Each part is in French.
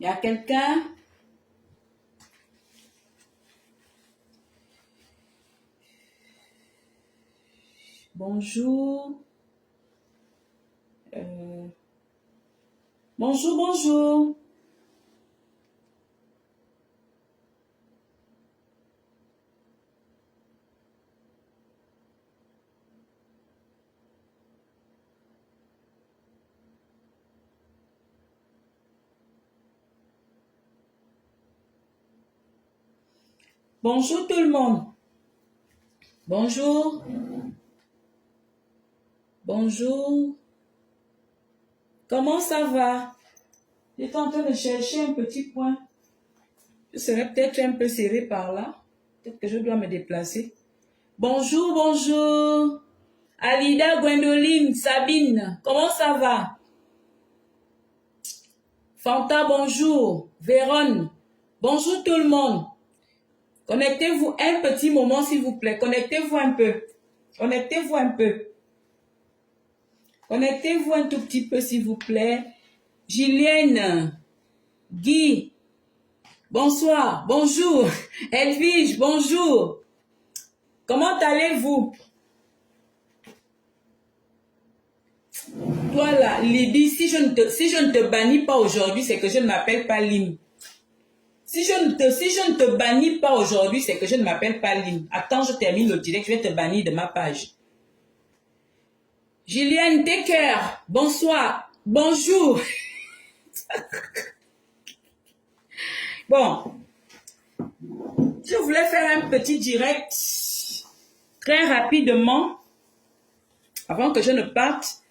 Il y a quelqu'un? Bonjour. Bonjour, bonjour. Bonjour tout le monde. Bonjour. Bonjour. Comment ça va? J'étais en train de chercher un petit point. Je serais peut-être un peu serré par là. Peut-être que je dois me déplacer. Bonjour, bonjour. Alida, Gwendoline, Sabine, comment ça va? Fanta, bonjour. Véronne, bonjour tout le monde. Connectez-vous un petit moment s'il vous plaît. Connectez-vous un peu. Connectez-vous un peu. Connectez-vous un tout petit peu s'il vous plaît. Julienne, Guy, bonsoir, bonjour. Elvige, bonjour. Comment allez-vous? Toi là, Lydie, si je ne te bannis pas aujourd'hui, c'est que je ne m'appelle pas Lim. Si je ne te bannis pas aujourd'hui, c'est que je ne m'appelle pas Lim. Attends, je termine le direct, je vais te bannir de ma page. Julienne Decker, bonsoir, bonjour. Bon, je voulais faire un petit direct très rapidement avant que je ne parte.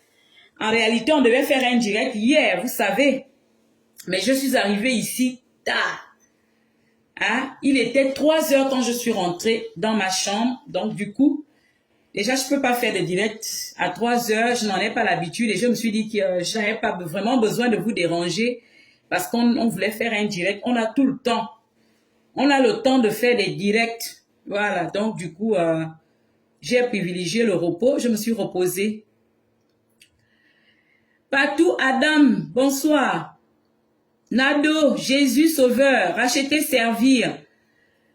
En réalité, on devait faire un direct hier, vous savez. Mais je suis arrivée ici tard. Hein? Il était 3 heures quand je suis rentrée dans ma chambre. Donc, du coup, déjà, je ne peux pas faire de direct à 3 heures. Je n'en ai pas l'habitude. Et je me suis dit que je n'avais pas vraiment besoin de vous déranger parce qu'on voulait faire un direct. On a tout le temps. On a le temps de faire des directs. Voilà. Donc, du coup, j'ai privilégié le repos. Je me suis reposée. Patou Adam, bonsoir. Nado, Jésus Sauveur, racheter, servir.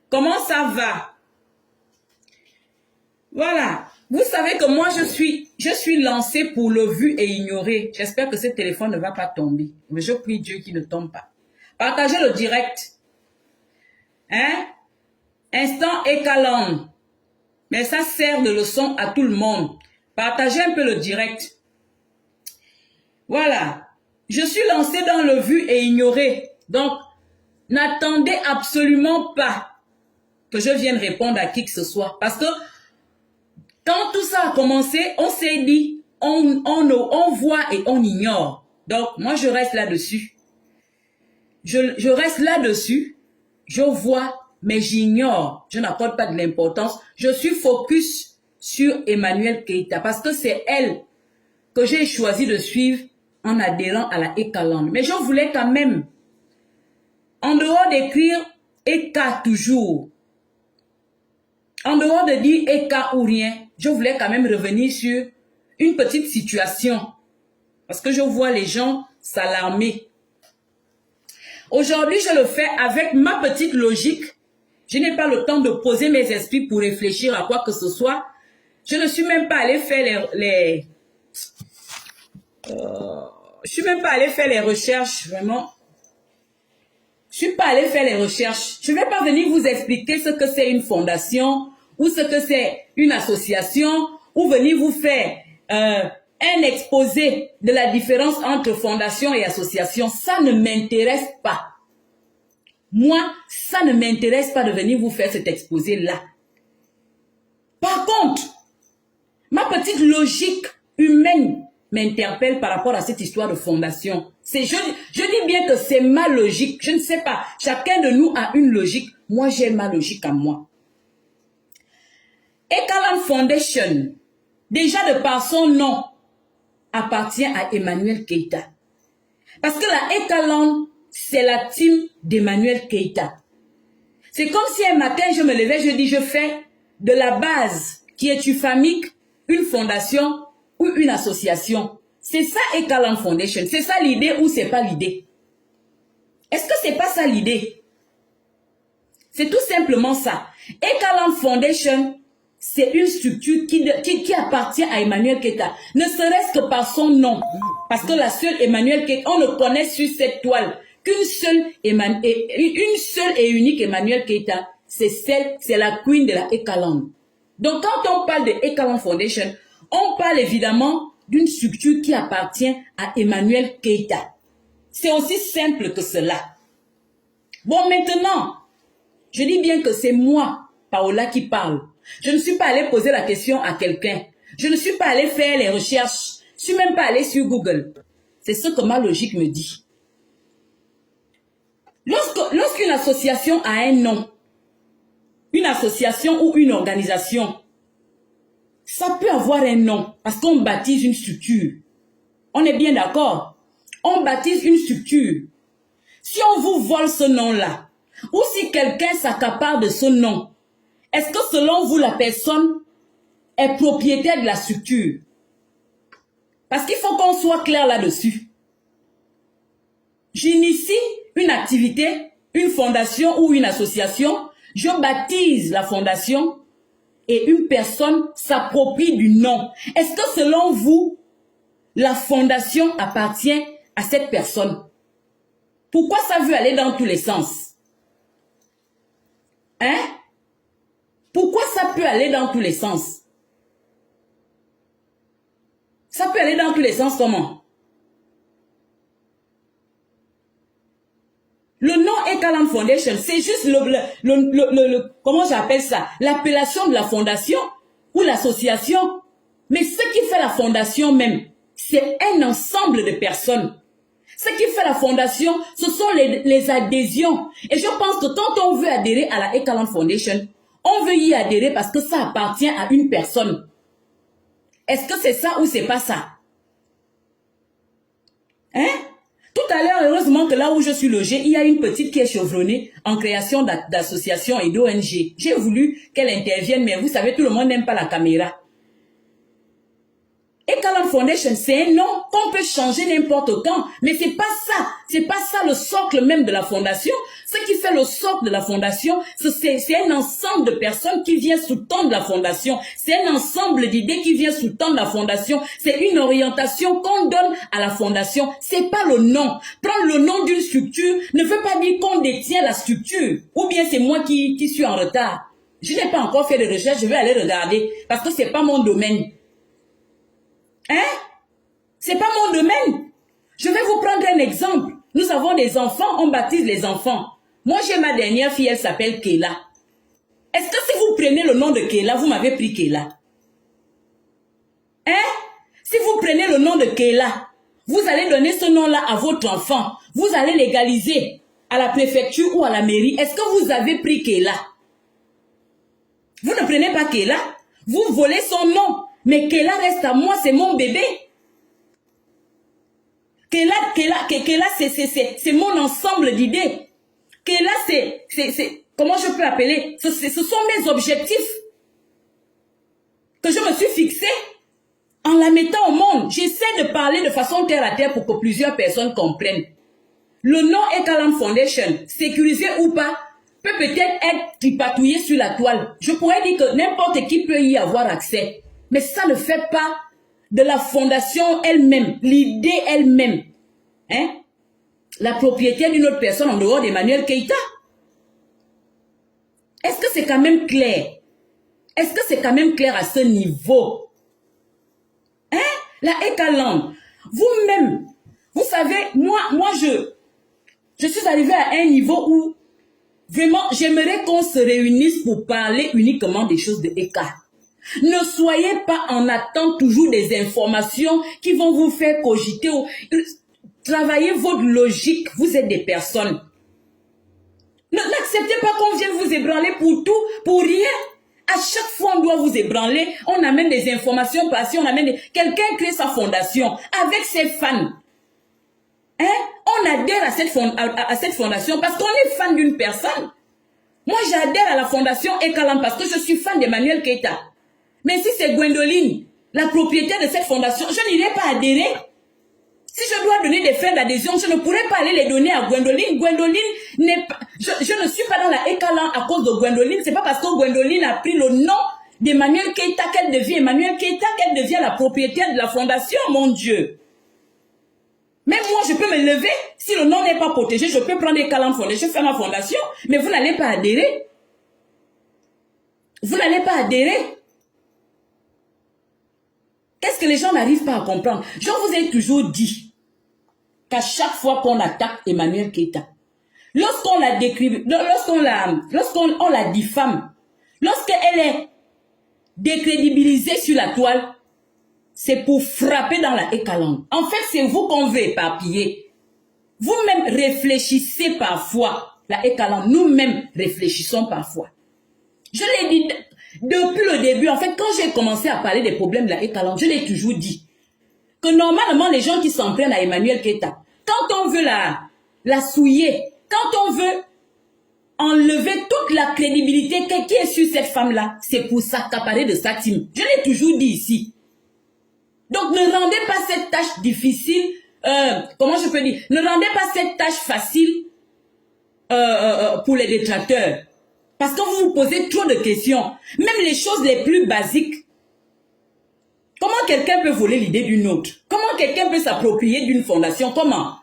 Comment ça va? Voilà. Vous savez que moi, je suis lancée pour le vu et ignoré. J'espère que ce téléphone ne va pas tomber. Mais je prie Dieu qu'il ne tombe pas. Partagez le direct. Hein? Instant Ekalan. Mais ça sert de leçon à tout le monde. Partagez un peu le direct. Voilà. Je suis lancée dans le vu et ignoré. Donc, n'attendez absolument pas que je vienne répondre à qui que ce soit. Parce que quand tout ça a commencé, on s'est dit, on voit et on ignore. Donc, moi, je reste là-dessus. Je reste là-dessus. Je vois, mais j'ignore. Je n'accorde pas de l'importance. Je suis focus sur Emmanuel Keïta parce que c'est elle que j'ai choisi de suivre en adhérant à la Ekaland. Mais je voulais quand même, en dehors d'écrire Eka toujours, en dehors de dire Eka ou rien, je voulais quand même revenir sur une petite situation. Parce que je vois les gens s'alarmer. Aujourd'hui, je le fais avec ma petite logique. Je n'ai pas le temps de poser mes esprits pour réfléchir à quoi que ce soit. Je ne suis même pas allée faire je suis même pas allée faire les recherches, vraiment. Je suis pas allée faire les recherches. Je ne vais pas venir vous expliquer ce que c'est une fondation ou ce que c'est une association ou venir vous faire un exposé de la différence entre fondation et association. Ça ne m'intéresse pas. Moi, ça ne m'intéresse pas de venir vous faire cet exposé-là. Par contre, ma petite logique humaine m'interpelle par rapport à cette histoire de fondation. Je dis bien que c'est ma logique. Je ne sais pas. Chacun de nous a une logique. Moi, j'ai ma logique à moi. Ekaland Foundation, déjà de par son nom, appartient à Emmanuel Keïta. Parce que la Ekaland, c'est la team d'Emmanuel Keïta. C'est comme si un matin, je me levais, je dis, je fais de la base, qui est UFAMIC, une fondation ou une association. C'est ça Ekaland Foundation. C'est ça l'idée ou c'est pas l'idée. Est-ce que c'est pas ça l'idée? C'est tout simplement ça. Ekaland Foundation, c'est une structure qui appartient à Emmanuel Keita. Ne serait-ce que par son nom. Parce que la seule Emmanuel Keita, on ne connaît sur cette toile qu'une seule et unique Emmanuel Keita. C'est la queen de la Ekaland. Donc quand on parle de Ekaland Foundation, on parle évidemment d'une structure qui appartient à Emmanuel Keita. C'est aussi simple que cela. Bon, maintenant, je dis bien que c'est moi, Paola, qui parle. Je ne suis pas allée poser la question à quelqu'un. Je ne suis pas allée faire les recherches. Je ne suis même pas allée sur Google. C'est ce que ma logique me dit. Lorsqu'une association a un nom, une association ou une organisation, ça peut avoir un nom parce qu'on baptise une structure. On est bien d'accord? On baptise une structure. Si on vous vole ce nom-là, ou si quelqu'un s'accapare de ce nom, est-ce que selon vous, la personne est propriétaire de la structure? Parce qu'il faut qu'on soit clair là-dessus. J'initie une activité, une fondation ou une association, je baptise la fondation et une personne s'approprie du nom. Est-ce que selon vous, la fondation appartient à cette personne? Pourquoi ça veut aller dans tous les sens? Hein? Pourquoi ça peut aller dans tous les sens? Ça peut aller dans tous les sens comment? Le nom Ekaland Foundation, c'est juste comment j'appelle ça? L'appellation de la fondation ou l'association. Mais ce qui fait la fondation même, c'est un ensemble de personnes. Ce qui fait la fondation, ce sont les adhésions. Et je pense que quand on veut adhérer à la Ekaland Foundation, on veut y adhérer parce que ça appartient à une personne. Est-ce que c'est ça ou c'est pas ça? Hein? Tout à l'heure, heureusement que là où je suis logée, il y a une petite qui est chevronnée en création d'associations et d'ONG. J'ai voulu qu'elle intervienne, mais vous savez, tout le monde n'aime pas la caméra. Ekaland Foundation, c'est un nom qu'on peut changer n'importe quand, mais c'est pas ça. C'est pas ça le socle même de la fondation. Ce qui fait le socle de la fondation, c'est un ensemble de personnes qui vient sous-tendre la fondation. C'est un ensemble d'idées qui vient sous-tendre la fondation. C'est une orientation qu'on donne à la fondation. C'est pas le nom. Prendre le nom d'une structure ne veut pas dire qu'on détient la structure. Ou bien c'est moi qui suis en retard. Je n'ai pas encore fait de recherche, je vais aller regarder parce que c'est pas mon domaine. Hein? C'est pas mon domaine. Je vais vous prendre un exemple. Nous avons des enfants, on baptise les enfants. Moi, j'ai ma dernière fille, elle s'appelle Kéla. Est-ce que si vous prenez le nom de Kéla, vous m'avez pris Kéla? Hein? Si vous prenez le nom de Kéla, vous allez donner ce nom-là à votre enfant. Vous allez légaliser à la préfecture ou à la mairie. Est-ce que vous avez pris Kéla? Vous ne prenez pas Kéla? Vous volez son nom. Mais Kéla reste à moi, c'est mon bébé. Kéla, c'est mon ensemble d'idées. Kéla, comment je peux appeler? Ce sont mes objectifs que je me suis fixé en la mettant au monde. J'essaie de parler de façon terre à terre pour que plusieurs personnes comprennent. Le nom Ekaland Foundation, sécurisé ou pas, peut peut-être être tripatouillé sur la toile. Je pourrais dire que n'importe qui peut y avoir accès. Mais ça ne fait pas de la fondation elle-même, l'idée elle-même, hein, la propriété d'une autre personne en dehors d'Emmanuel Keita. Est-ce que c'est quand même clair? Est-ce que c'est quand même clair à ce niveau? Hein? La Ekaland, vous-même, vous savez, moi je suis arrivée à un niveau où vraiment j'aimerais qu'on se réunisse pour parler uniquement des choses de Eka. Ne soyez pas en attente toujours des informations qui vont vous faire cogiter. Travaillez votre logique. Vous êtes des personnes. N'acceptez pas qu'on vienne vous ébranler pour tout, pour rien. À chaque fois, on doit vous ébranler. On amène des informations par-ci, on amène quelqu'un crée sa fondation avec ses fans. Hein? On adhère à cette fondation parce qu'on est fan d'une personne. Moi, j'adhère à la fondation Ekaland parce que je suis fan d'Emmanuel Keita. Mais si c'est Gwendoline, la propriétaire de cette fondation, je n'irai pas adhérer. Si je dois donner des frais d'adhésion, je ne pourrais pas aller les donner à Gwendoline. Gwendoline n'est pas... Je ne suis pas dans la Ekalan à cause de Gwendoline. C'est pas parce que Gwendoline a pris le nom d'Emmanuel Keita qu'elle devient Emmanuel Keita, qu'elle devient la propriétaire de la fondation, mon Dieu. Même moi, je peux me lever. Si le nom n'est pas protégé, je peux prendre Ekalan Foundation, faire ma fondation. Mais vous n'allez pas adhérer. Vous n'allez pas adhérer. Qu'est-ce que les gens n'arrivent pas à comprendre? Je vous ai toujours dit qu'à chaque fois qu'on attaque Emmanuel Keita, lorsqu'on la décrit, lorsqu'on la diffame, lorsqu'elle est décrédibilisée sur la toile, c'est pour frapper dans la Ekalan. En fait, c'est vous qu'on veut éparpiller. Vous-même réfléchissez parfois. La Ekalan, nous-mêmes réfléchissons parfois. Je l'ai dit depuis le début. En fait, quand j'ai commencé à parler des problèmes de la Ekalan, je l'ai toujours dit. Que normalement, les gens qui s'en prennent à Emmanuel Keita, quand on veut la souiller, quand on veut enlever toute la crédibilité qui est sur cette femme-là, c'est pour s'accaparer de sa team. Je l'ai toujours dit ici. Donc, ne rendez pas cette tâche difficile, comment je peux dire, ne rendez pas cette tâche facile pour les détracteurs. Parce que vous vous posez trop de questions. Même les choses les plus basiques. Comment quelqu'un peut voler l'idée d'une autre? Comment quelqu'un peut s'approprier d'une fondation? Comment?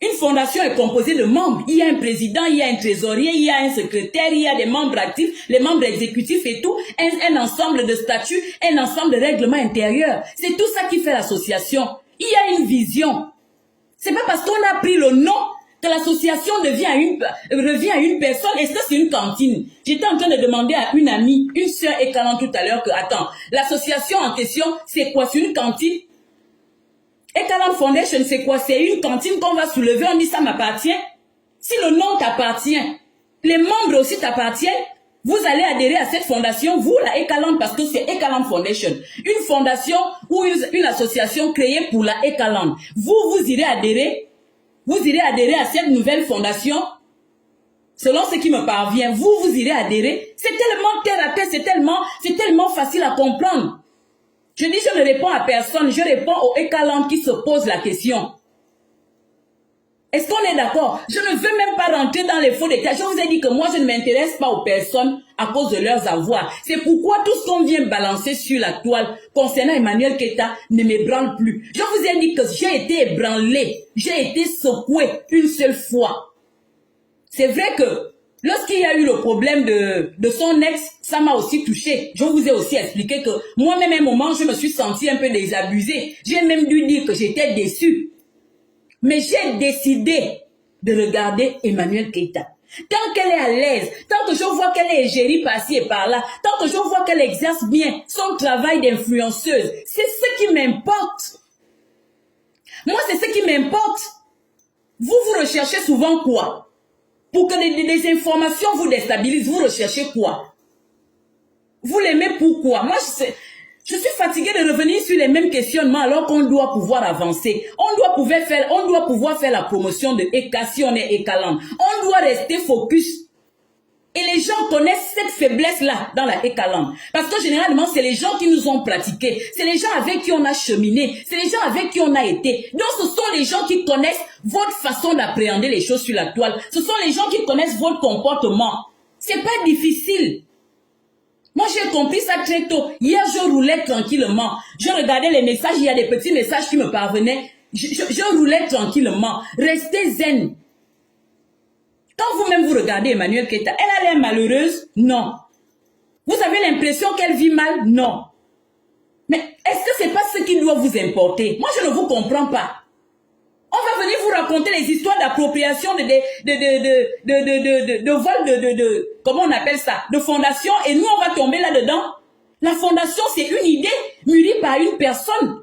Une fondation est composée de membres. Il y a un président, il y a un trésorier, il y a un secrétaire, il y a des membres actifs, les membres exécutifs et tout. Un ensemble de statuts, un ensemble de règlements intérieurs. C'est tout ça qui fait l'association. Il y a une vision. C'est pas parce qu'on a pris le nom que l'association revient à une personne, et ça c'est une cantine. J'étais en train de demander à une amie, une sœur Ekalan tout à l'heure que, attends, l'association en question, c'est quoi? C'est une cantine? Ekalan Foundation, c'est quoi? C'est une cantine qu'on va soulever, on dit ça m'appartient. Si le nom t'appartient, les membres aussi t'appartiennent, vous allez adhérer à cette fondation, vous la Ekalan, parce que c'est Ekalan Foundation. Une fondation ou une association créée pour la Ekalan. Vous irez adhérer. Vous irez adhérer à cette nouvelle fondation, selon ce qui me parvient. Vous irez adhérer. C'est tellement terre à terre, c'est tellement facile à comprendre. Je dis, je ne réponds à personne, je réponds aux Ekalan qui se posent la question. Est-ce qu'on est d'accord? Je ne veux même pas rentrer dans les faux détails. Je vous ai dit que moi, je ne m'intéresse pas aux personnes à cause de leurs avoirs. C'est pourquoi tout ce qu'on vient balancer sur la toile concernant Emmanuel Keita ne m'ébranle plus. Je vous ai dit que j'ai été ébranlé, j'ai été secoué une seule fois. C'est vrai que lorsqu'il y a eu le problème de son ex, ça m'a aussi touché. Je vous ai aussi expliqué que moi-même, à un moment, je me suis sentie un peu désabusée. J'ai même dû dire que j'étais déçue. Mais j'ai décidé de regarder Emmanuel Keita. Tant qu'elle est à l'aise, tant que je vois qu'elle est égérie par-ci et par-là, tant que je vois qu'elle exerce bien son travail d'influenceuse, c'est ce qui m'importe. Moi, c'est ce qui m'importe. Vous recherchez souvent quoi? Pour que des informations vous déstabilisent, vous recherchez quoi? Vous l'aimez pourquoi? Moi, je suis fatiguée de revenir sur les mêmes questionnements alors qu'on doit pouvoir avancer. On doit pouvoir faire la promotion de Eka si on est Ekalan. On doit rester focus. Et les gens connaissent cette faiblesse-là dans la Ekalan. Parce que généralement, c'est les gens qui nous ont pratiqué. C'est les gens avec qui on a cheminé. C'est les gens avec qui on a été. Donc, ce sont les gens qui connaissent votre façon d'appréhender les choses sur la toile. Ce sont les gens qui connaissent votre comportement. C'est pas difficile. Moi, j'ai compris ça très tôt. Hier, je roulais tranquillement. Je regardais les messages. Il y a des petits messages qui me parvenaient. Je roulais tranquillement. Restez zen. Quand vous-même vous regardez Emmanuel Keita, elle a l'air malheureuse? Non. Vous avez l'impression qu'elle vit mal? Non. Mais est-ce que c'est pas ce qui doit vous importer? Moi, je ne vous comprends pas. On va venir vous raconter les histoires d'appropriation, de vol, comment on appelle ça, de fondation, et nous, on va tomber là-dedans. La fondation, c'est une idée mûrie par une personne.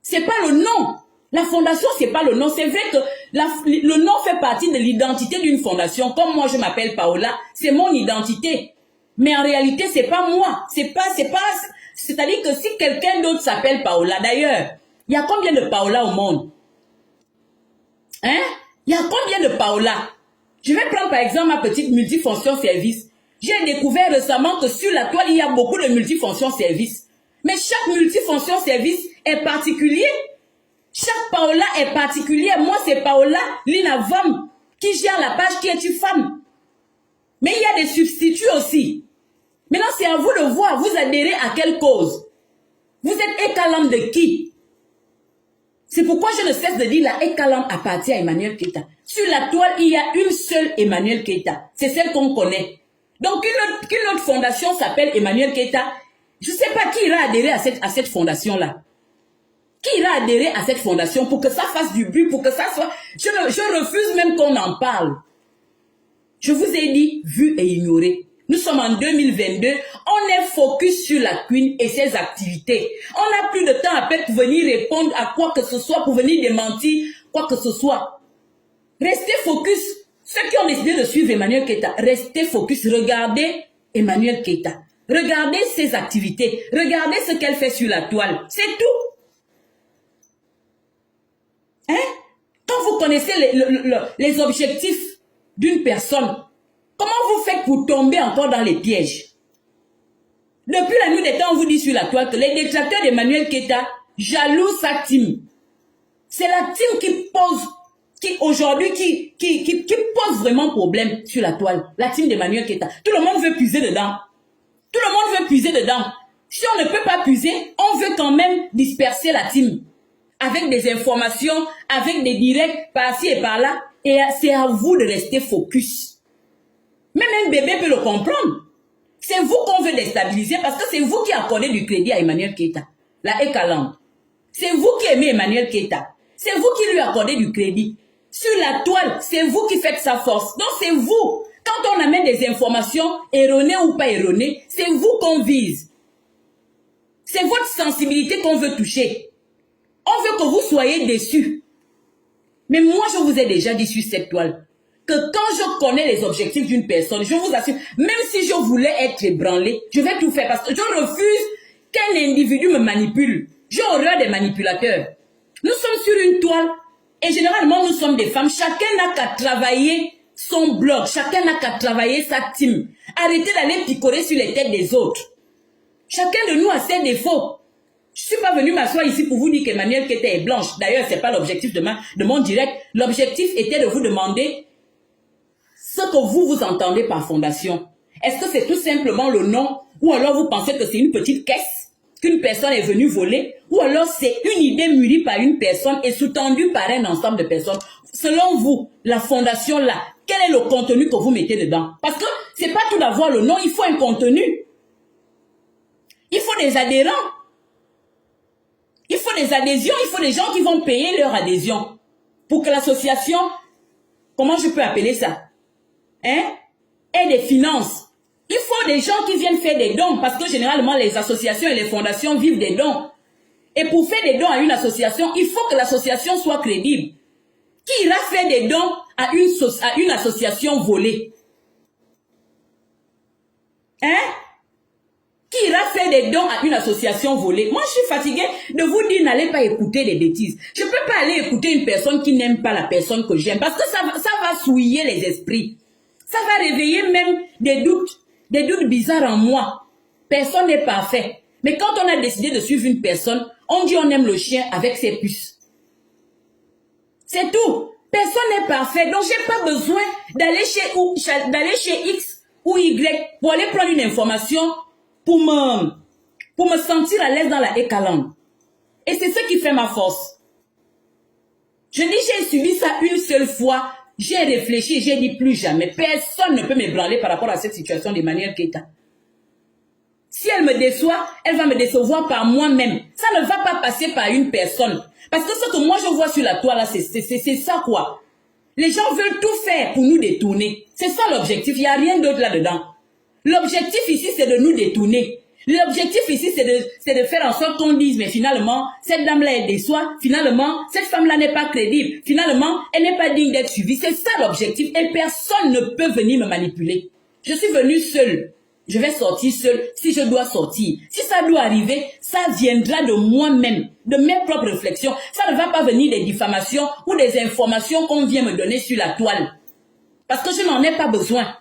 C'est pas le nom. La fondation, c'est pas le nom. C'est vrai que le nom fait partie de l'identité d'une fondation. Comme moi, je m'appelle Paola, c'est mon identité. Mais en réalité, c'est pas moi. C'est-à-dire que si quelqu'un d'autre s'appelle Paola, d'ailleurs, il y a combien de Paola au monde? Hein? Il y a combien de Paola? Je vais prendre par exemple ma petite multifonction service. J'ai découvert récemment que sur la toile, il y a beaucoup de multifonctions service. Mais chaque multifonction service est particulier. Chaque Paola est particulière. Moi, c'est Paola Lina Vam qui gère la page qui est une femme. Mais il y a des substituts aussi. Maintenant, c'est à vous de voir. Vous adhérez à quelle cause? Vous êtes Ekalam de qui? C'est pourquoi je ne cesse de dire la Ekalam appartient à Emmanuel Keïta. Sur la toile, il y a une seule Emmanuel Keïta. C'est celle qu'on connaît. Donc, une autre fondation s'appelle Emmanuel Keïta. Je ne sais pas qui ira adhérer à cette fondation-là. Qui ira adhérer à cette fondation pour que ça fasse du bruit, pour que ça soit... Je refuse même qu'on en parle. Je vous ai dit, vu et ignoré. Nous sommes en 2022, on est focus sur la Queen et ses activités. On n'a plus de temps à perdre pour venir répondre à quoi que ce soit, pour venir démentir quoi que ce soit. Restez focus. Ceux qui ont décidé de suivre Emmanuel Keïta, restez focus. Regardez Emmanuel Keïta. Regardez ses activités. Regardez ce qu'elle fait sur la toile. C'est tout. Hein? Quand vous connaissez les objectifs d'une personne, comment vous faites pour tomber encore dans les pièges? Depuis la nuit des temps, on vous dit sur la toile que les détracteurs d'Emmanuel Keïta jalousent sa team. C'est la team qui pose, qui aujourd'hui, qui pose vraiment problème sur la toile. La team d'Emmanuel Keïta. Tout le monde veut puiser dedans. Tout le monde veut puiser dedans. Si on ne peut pas puiser, on veut quand même disperser la team. Avec des informations, avec des directs par-ci et par-là. Et c'est à vous de rester focus. Même un bébé peut le comprendre. C'est vous qu'on veut déstabiliser parce que c'est vous qui accordez du crédit à Emmanuel Keïta. La Ekalam. C'est vous qui aimez Emmanuel Keïta. C'est vous qui lui accordez du crédit. Sur la toile, c'est vous qui faites sa force. Donc c'est vous. Quand on amène des informations, erronées ou pas erronées, c'est vous qu'on vise. C'est votre sensibilité qu'on veut toucher. On veut que vous soyez déçus. Mais moi, je vous ai déjà dit sur cette toile que quand je connais les objectifs d'une personne, je vous assure, même si je voulais être ébranlé, je vais tout faire parce que je refuse qu'un individu me manipule. J'ai horreur des manipulateurs. Nous sommes sur une toile et généralement, nous sommes des femmes. Chacun n'a qu'à travailler son blog. Chacun n'a qu'à travailler sa team. Arrêtez d'aller picorer sur les têtes des autres. Chacun de nous a ses défauts. Je ne suis pas venue m'asseoir ici pour vous dire qu'Emmanuel Keïta est blanche. D'ailleurs, ce n'est pas l'objectif de mon direct. L'objectif était de vous demander ce que vous entendez par fondation. Est-ce que c'est tout simplement le nom? Ou alors vous pensez que c'est une petite caisse qu'une personne est venue voler? Ou alors c'est une idée mûrie par une personne et sous-tendue par un ensemble de personnes? Selon vous, la fondation là, quel est le contenu que vous mettez dedans? Parce que c'est pas tout d'avoir le nom, il faut un contenu. Il faut des adhérents. Il faut des adhésions, il faut des gens qui vont payer leur adhésion. Pour que l'association, comment je peux appeler ça? Ait des finances. Il faut des gens qui viennent faire des dons. Parce que généralement, les associations et les fondations vivent des dons. Et pour faire des dons à une association, il faut que l'association soit crédible. Qui ira faire des dons à une association volée? Qui ira faire des dons à une association volée? Moi, je suis fatiguée de vous dire n'allez pas écouter des bêtises. Je ne peux pas aller écouter une personne qui n'aime pas la personne que j'aime parce que ça va souiller les esprits. Ça va réveiller même des doutes bizarres en moi. Personne n'est parfait. Mais quand on a décidé de suivre une personne, on dit on aime le chien avec ses puces. C'est tout. Personne n'est parfait. Donc, je n'ai pas besoin d'aller chez X ou Y pour aller prendre une information pour me sentir à l'aise dans la Ekalam. Et c'est ce qui fait ma force. Je dis, j'ai subi ça une seule fois. J'ai réfléchi, j'ai dit plus jamais. Personne ne peut m'ébranler par rapport à cette situation d'Emmanuel Keïta. Si elle me déçoit, elle va me décevoir par moi-même. Ça ne va pas passer par une personne. Parce que ce que moi je vois sur la toile là, c'est ça quoi. Les gens veulent tout faire pour nous détourner. C'est ça l'objectif, il n'y a rien d'autre là-dedans. L'objectif ici, c'est de nous détourner. L'objectif ici, c'est de faire en sorte qu'on dise, mais finalement, cette dame-là, elle déçoit. Finalement, cette femme-là n'est pas crédible. Finalement, elle n'est pas digne d'être suivie. C'est ça l'objectif. Et personne ne peut venir me manipuler. Je suis venue seule. Je vais sortir seule si je dois sortir. Si ça doit arriver, ça viendra de moi-même, de mes propres réflexions. Ça ne va pas venir des diffamations ou des informations qu'on vient me donner sur la toile. Parce que je n'en ai pas besoin.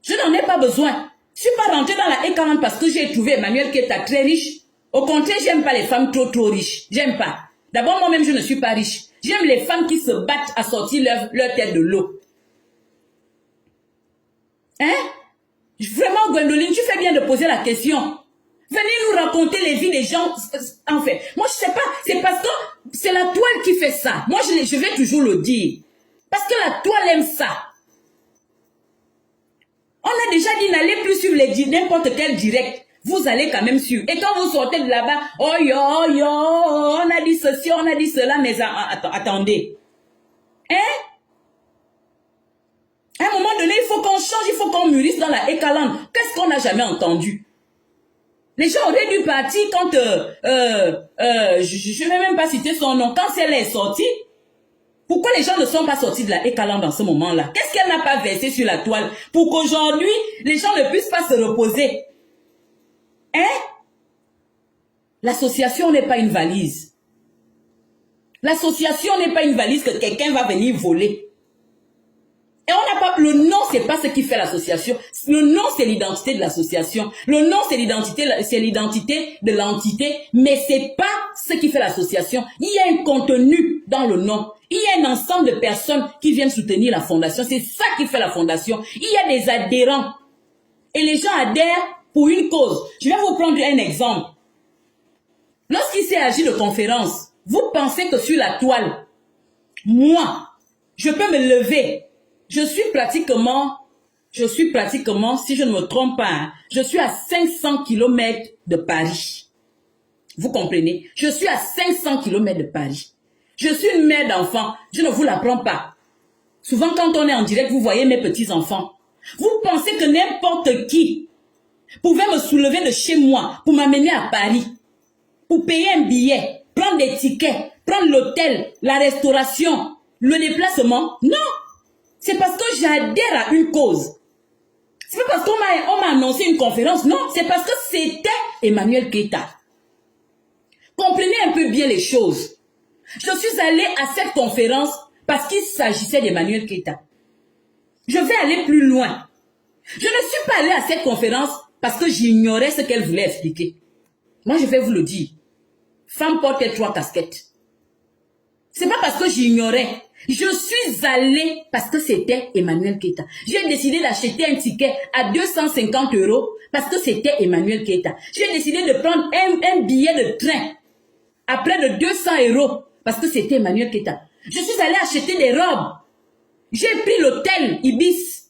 Je n'en ai pas besoin. Je ne suis pas rentrée dans la Ekalam parce que j'ai trouvé Emmanuel Keïta très riche. Au contraire, j'aime pas les femmes trop riches. J'aime pas. D'abord, moi-même, je ne suis pas riche. J'aime les femmes qui se battent à sortir leur tête de l'eau. Hein? Vraiment, Gwendoline, tu fais bien de poser la question. Venez nous raconter les vies des gens. En fait, moi, je sais pas. C'est parce que c'est la toile qui fait ça. Moi, je vais toujours le dire. Parce que la toile aime ça. On a déjà dit, n'allez plus suivre n'importe quel direct. Vous allez quand même suivre. Et quand vous sortez de là-bas, oh yo, on a dit ceci, on a dit cela, mais attendez. Hein? À un moment donné, il faut qu'on change, il faut qu'on mûrisse dans la Ekaland. Qu'est-ce qu'on n'a jamais entendu? Les gens auraient dû partir quand, je ne vais même pas citer son nom, quand elle est sortie. Pourquoi les gens ne sont pas sortis de la Ekaland dans ce moment-là? Qu'est-ce qu'elle n'a pas versé sur la toile pour qu'aujourd'hui, les gens ne puissent pas se reposer? Hein? L'association n'est pas une valise. L'association n'est pas une valise que quelqu'un va venir voler. Et on n'a pas, le nom, c'est pas ce qui fait l'association. Le nom, c'est l'identité de l'association. Le nom, c'est l'identité de l'entité, mais c'est pas ce qui fait l'association. Il y a un contenu dans le nom. Il y a un ensemble de personnes qui viennent soutenir la fondation. C'est ça qui fait la fondation. Il y a des adhérents. Et les gens adhèrent pour une cause. Je vais vous prendre un exemple. Lorsqu'il s'est agi de conférence, vous pensez que sur la toile, moi, je peux me lever. Je suis pratiquement, si je ne me trompe pas, hein, je suis à 500 km de Paris. Vous comprenez? Je suis à 500 km de Paris. Je suis une mère d'enfants. Je ne vous l'apprends pas. Souvent, quand on est en direct, vous voyez mes petits-enfants. Vous pensez que n'importe qui pouvait me soulever de chez moi pour m'amener à Paris, pour payer un billet, prendre des tickets, prendre l'hôtel, la restauration, le déplacement? Non! C'est parce que j'adhère à une cause. C'est pas parce qu'on m'a annoncé une conférence. Non, c'est parce que c'était Emmanuel Keïta. Comprenez un peu bien les choses. Je suis allée à cette conférence parce qu'il s'agissait d'Emmanuel Keïta. Je vais aller plus loin. Je ne suis pas allée à cette conférence parce que j'ignorais ce qu'elle voulait expliquer. Moi, je vais vous le dire. Femme porte 3 casquettes. C'est pas parce que j'ignorais. Je suis allée parce que c'était Emmanuel Keïta. J'ai décidé d'acheter un ticket à 250 € parce que c'était Emmanuel Keïta. J'ai décidé de prendre un billet de train à près de 200 € parce que c'était Emmanuel Keïta. Je suis allée acheter des robes. J'ai pris l'hôtel Ibis.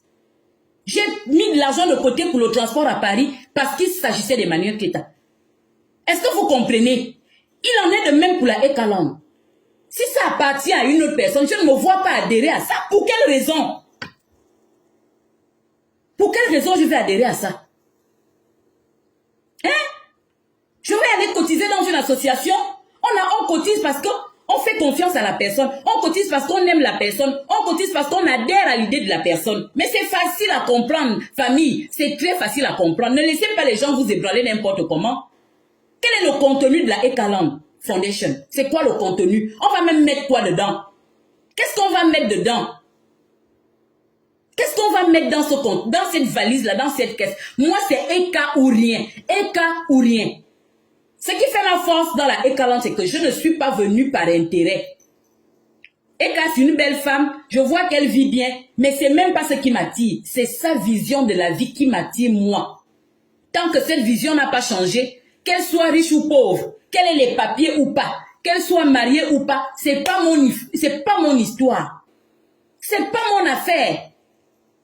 J'ai mis de l'argent de côté pour le transport à Paris parce qu'il s'agissait d'Emmanuel Keïta. Est-ce que vous comprenez? Il en est de même pour la Ekaland. Si ça appartient à une autre personne, je ne me vois pas adhérer à ça. Pour quelle raison? Pour quelle raison je vais adhérer à ça? Hein? Je vais aller cotiser dans une association. On cotise parce qu'on fait confiance à la personne. On cotise parce qu'on aime la personne. On cotise parce qu'on adhère à l'idée de la personne. Mais c'est facile à comprendre, famille. C'est très facile à comprendre. Ne laissez pas les gens vous ébranler n'importe comment. Quel est le contenu de la Ekaland Foundation? C'est quoi le contenu? On va même mettre quoi dedans? Qu'est-ce qu'on va mettre dedans? Qu'est-ce qu'on va mettre dans ce compte, dans cette valise-là, dans cette caisse? Moi, c'est Eka ou rien. Eka ou rien. Ce qui fait ma force dans la Ekaland, c'est que je ne suis pas venue par intérêt. Eka, c'est une belle femme. Je vois qu'elle vit bien. Mais c'est même pas ce qui m'attire. C'est sa vision de la vie qui m'attire, moi. Tant que cette vision n'a pas changé, qu'elle soit riche ou pauvre, qu'elle ait les papiers ou pas, qu'elle soit mariée ou pas, c'est pas mon histoire. C'est pas mon affaire.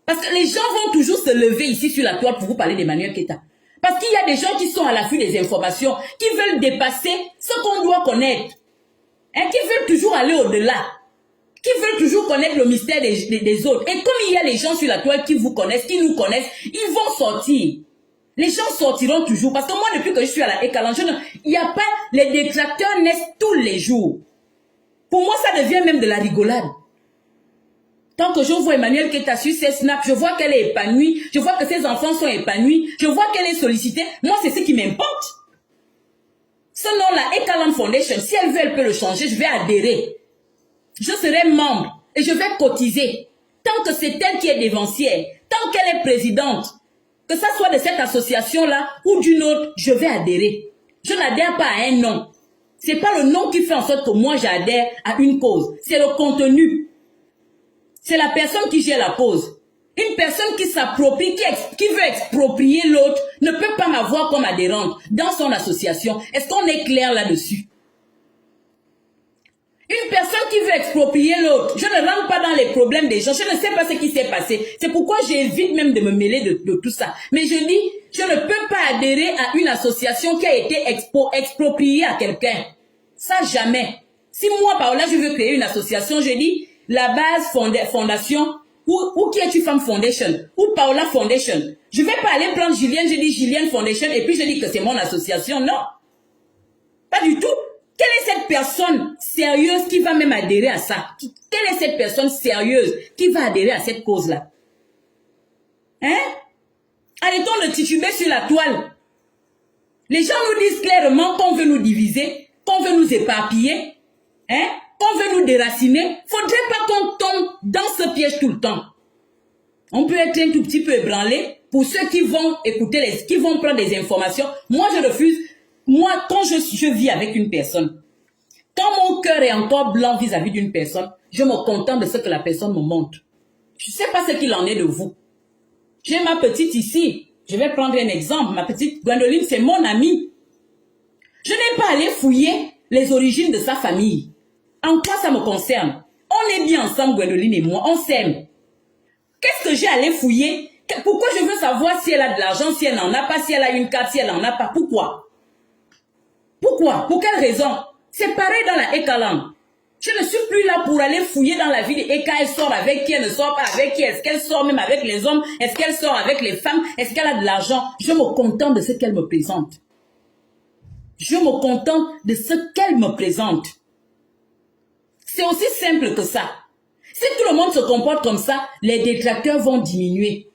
Parce que les gens vont toujours se lever ici sur la toile pour vous parler d'Emmanuel Keïta. Parce qu'il y a des gens qui sont à l'affût des informations, qui veulent dépasser ce qu'on doit connaître. Hein, qui veulent toujours aller au-delà. Qui veulent toujours connaître le mystère des autres. Et comme il y a les gens sur la toile qui vous connaissent, qui nous connaissent, ils vont sortir. Les gens sortiront toujours. Parce que moi, depuis que je suis à la Ekaland, il n'y a pas... Les détracteurs naissent tous les jours. Pour moi, ça devient même de la rigolade. Tant que je vois Emmanuel Keïta sur ses snaps, je vois qu'elle est épanouie. Je vois que ses enfants sont épanouis. Je vois qu'elle est sollicitée. Moi, c'est ce qui m'importe. Ce nom-là, Ekaland Foundation, si elle veut, elle peut le changer. Je vais adhérer. Je serai membre et je vais cotiser. Tant que c'est elle qui est dévancière, tant qu'elle est présidente, que ça soit de cette association-là ou d'une autre, je vais adhérer. Je n'adhère pas à un nom. C'est pas le nom qui fait en sorte que moi j'adhère à une cause. C'est le contenu. C'est la personne qui gère la cause. Une personne qui s'approprie, qui veut exproprier l'autre, ne peut pas m'avoir comme adhérente dans son association. Est-ce qu'on est clair là-dessus? Une personne qui veut exproprier l'autre, je ne rentre pas dans les problèmes des gens, je ne sais pas ce qui s'est passé. C'est pourquoi j'évite même de me mêler de tout ça. Mais je dis, je ne peux pas adhérer à une association qui a été expropriée à quelqu'un. Ça, jamais. Si moi, Paola, je veux créer une association, je dis, la base fondation, ou qui est-tu Femme Foundation, ou Paola Foundation. Je ne vais pas aller prendre Julienne, je dis Julienne Foundation, et puis je dis que c'est mon association. Non. Pas du tout. Quelle est cette personne sérieuse qui va même adhérer à ça? Quelle est cette personne sérieuse qui va adhérer à cette cause-là? Hein? Arrêtons de tituber sur la toile. Les gens nous disent clairement qu'on veut nous diviser, qu'on veut nous éparpiller, hein? Qu'on veut nous déraciner. Faudrait pas qu'on tombe dans ce piège tout le temps. On peut être un tout petit peu ébranlé pour ceux qui vont écouter, qui vont prendre des informations. Moi, je refuse. Moi, quand je vis avec une personne, quand mon cœur est encore blanc vis-à-vis d'une personne, je me contente de ce que la personne me montre. Je ne sais pas ce qu'il en est de vous. J'ai ma petite ici. Je vais prendre un exemple. Ma petite Gwendoline, c'est mon amie. Je n'ai pas allé fouiller les origines de sa famille. En quoi ça me concerne? On est bien ensemble, Gwendoline et moi. On s'aime. Qu'est-ce que j'ai allé fouiller? Pourquoi je veux savoir si elle a de l'argent, si elle n'en a pas, si elle a une carte, si elle n'en a pas? Pourquoi? Pourquoi? Pour quelle raison? C'est pareil dans la Ekaland. Je ne suis plus là pour aller fouiller dans la vie de Eka. Elle sort avec qui, elle ne sort pas avec qui. Est-ce qu'elle sort même avec les hommes? Est-ce qu'elle sort avec les femmes? Est-ce qu'elle a de l'argent? Je me contente de ce qu'elle me présente. Je me contente de ce qu'elle me présente. C'est aussi simple que ça. Si tout le monde se comporte comme ça, les détracteurs vont diminuer.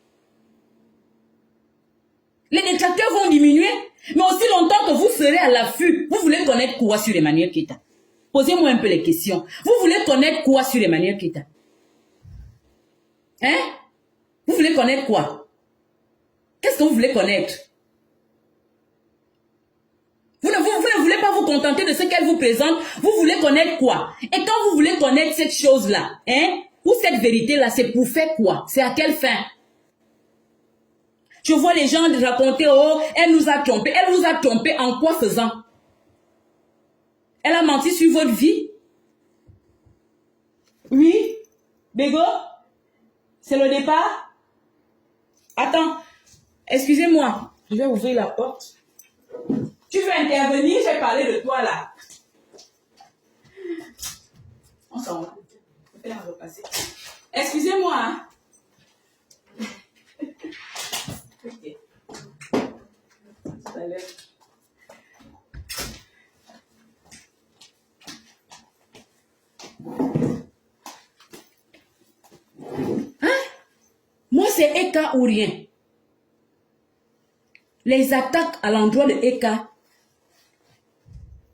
Les détracteurs vont diminuer, mais aussi longtemps que vous serez à l'affût. Vous voulez connaître quoi sur Emmanuel Keita? Posez-moi un peu les questions. Vous voulez connaître quoi sur Emmanuel Keita? Hein? Vous voulez connaître quoi? Qu'est-ce que vous voulez connaître? Vous ne voulez pas vous contenter de ce qu'elle vous présente. Vous voulez connaître quoi? Et quand vous voulez connaître cette chose-là, hein? Ou cette vérité-là, c'est pour faire quoi? C'est à quelle fin? Je vois les gens raconter, oh, elle nous a trompés. Elle vous a trompé en quoi faisant? Elle a menti sur votre vie? Oui? Bégo? C'est le départ? Attends, excusez-moi. Je vais ouvrir la porte. Tu veux intervenir? Je vais parler de toi là. On s'en va. Je vais la repasser. Excusez-moi. Hein? Okay. Hein? Moi, c'est Eka ou rien. Les attaques à l'endroit de Eka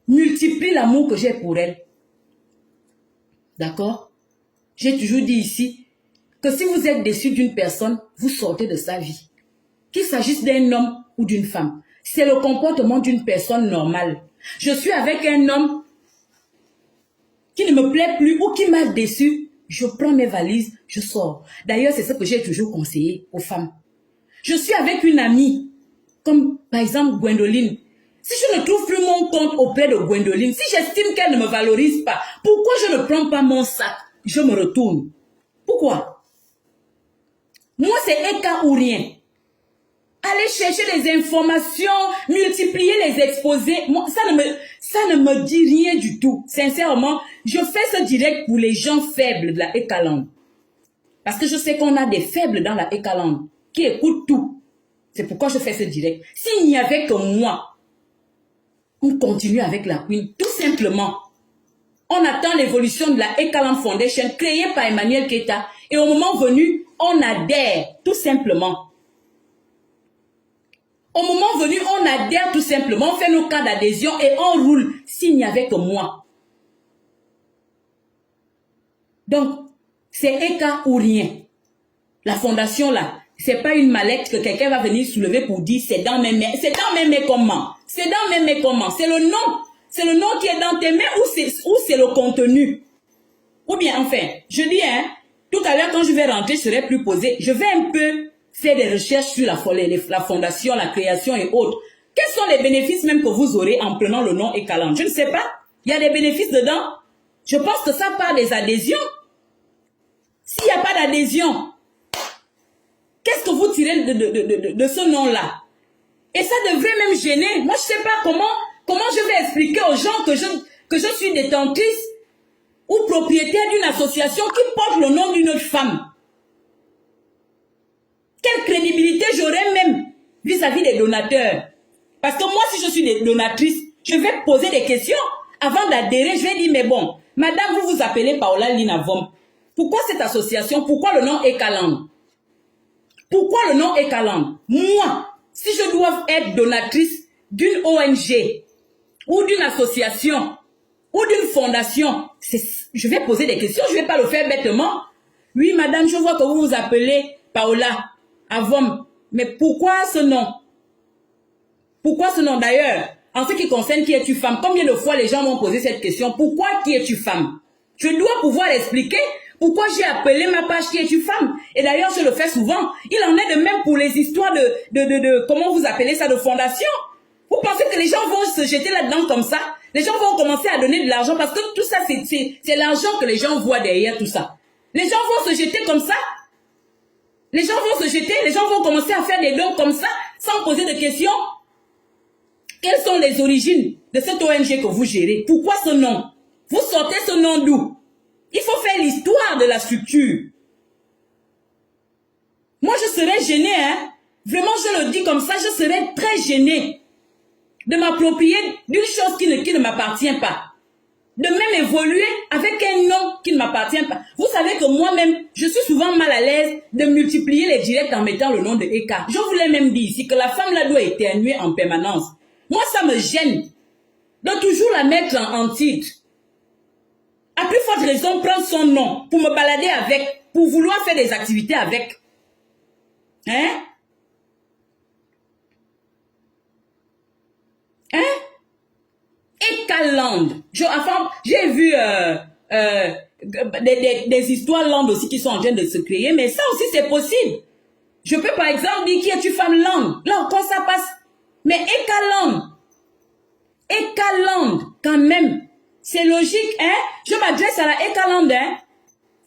multiplient l'amour que j'ai pour elle. D'accord? J'ai toujours dit ici que si vous êtes déçu d'une personne, vous sortez de sa vie. Qu'il s'agisse d'un homme ou d'une femme. C'est le comportement d'une personne normale. Je suis avec un homme qui ne me plaît plus ou qui m'a déçu. Je prends mes valises, je sors. D'ailleurs, c'est ce que j'ai toujours conseillé aux femmes. Je suis avec une amie, comme par exemple Gwendoline. Si je ne trouve plus mon compte auprès de Gwendoline, si j'estime qu'elle ne me valorise pas, pourquoi je ne prends pas mon sac? Je me retourne. Pourquoi? Moi, c'est Eka ou rien. Aller chercher les informations, multiplier les exposés, moi, ça ne me dit rien du tout. Sincèrement, je fais ce direct pour les gens faibles de la Ekaland. Parce que je sais qu'on a des faibles dans la Ekaland qui écoutent tout. C'est pourquoi je fais ce direct. S'il n'y avait que moi, on continue avec la Queen, tout simplement. On attend l'évolution de la Ekaland Foundation créée par Emmanuel Keita et au moment venu, on adhère, tout simplement. Au moment venu, on adhère tout simplement, on fait nos cas d'adhésion et on roule s'il n'y avait que moi. Donc, c'est Eka ou rien. La fondation là, c'est pas une mallette que quelqu'un va venir soulever pour dire c'est dans mes mains. C'est dans mes mains comment? C'est dans mes mains comment? C'est le nom. C'est le nom qui est dans tes mains ou c'est le contenu? Ou bien, enfin, je dis, hein, tout à l'heure, quand je vais rentrer, je serai plus posé. Je vais un peu faire des recherches sur la fondation, la création et autres. Quels sont les bénéfices même que vous aurez en prenant le nom Ekaland? Je ne sais pas. Il y a des bénéfices dedans. Je pense que ça part des adhésions. S'il n'y a pas d'adhésion, qu'est-ce que vous tirez de ce nom-là? Et ça devrait même gêner. Moi, je ne sais pas comment je vais expliquer aux gens que je suis détentrice ou propriétaire d'une association qui porte le nom d'une autre femme. Quelle crédibilité j'aurais même vis-à-vis des donateurs? Parce que moi, si je suis donatrice, je vais poser des questions. Avant d'adhérer, je vais dire, mais bon, madame, vous vous appelez Paola Lina Vom. Pourquoi cette association? Pourquoi le nom Ekaland? Pourquoi le nom Ekaland? Moi, si je dois être donatrice d'une ONG ou d'une association ou d'une fondation, je vais poser des questions, je ne vais pas le faire bêtement. Oui, madame, je vois que vous vous appelez Paola Avom. Mais pourquoi ce nom? Pourquoi ce nom? D'ailleurs, en ce qui concerne qui es-tu femme, combien de fois les gens m'ont posé cette question? Pourquoi qui es-tu femme? Je dois pouvoir expliquer pourquoi j'ai appelé ma page qui es-tu femme. Et d'ailleurs, je le fais souvent. Il en est de même pour les histoires comment vous appelez ça, de fondation. Vous pensez que les gens vont se jeter là-dedans comme ça? Les gens vont commencer à donner de l'argent parce que tout ça, c'est l'argent que les gens voient derrière tout ça. Les gens vont se jeter comme ça. Les gens vont se jeter, les gens vont commencer à faire des dons comme ça, sans poser de questions. Quelles sont les origines de cette ONG que vous gérez? Pourquoi ce nom? Vous sortez ce nom d'où? Il faut faire l'histoire de la structure. Moi, je serais gênée, hein. Vraiment, je le dis comme ça, je serais très gênée de m'approprier d'une chose qui ne m'appartient pas. De même évoluer avec un nom qui ne m'appartient pas. Vous savez que moi-même, je suis souvent mal à l'aise de multiplier les directs en mettant le nom de Eka. Je vous l'ai même dit ici que la femme là doit éternuer en permanence. Moi, ça me gêne de toujours la mettre en titre. À plus forte raison, prendre son nom pour me balader avec, pour vouloir faire des activités avec. Hein? Hein? Ekaland. J'ai vu des histoires land aussi qui sont en train de se créer, mais ça aussi c'est possible. Je peux par exemple dire qui es-tu femme land. Là encore ça passe. Mais Ekaland. Ekaland, quand même. C'est logique, hein? Je m'adresse à la Ekaland, hein?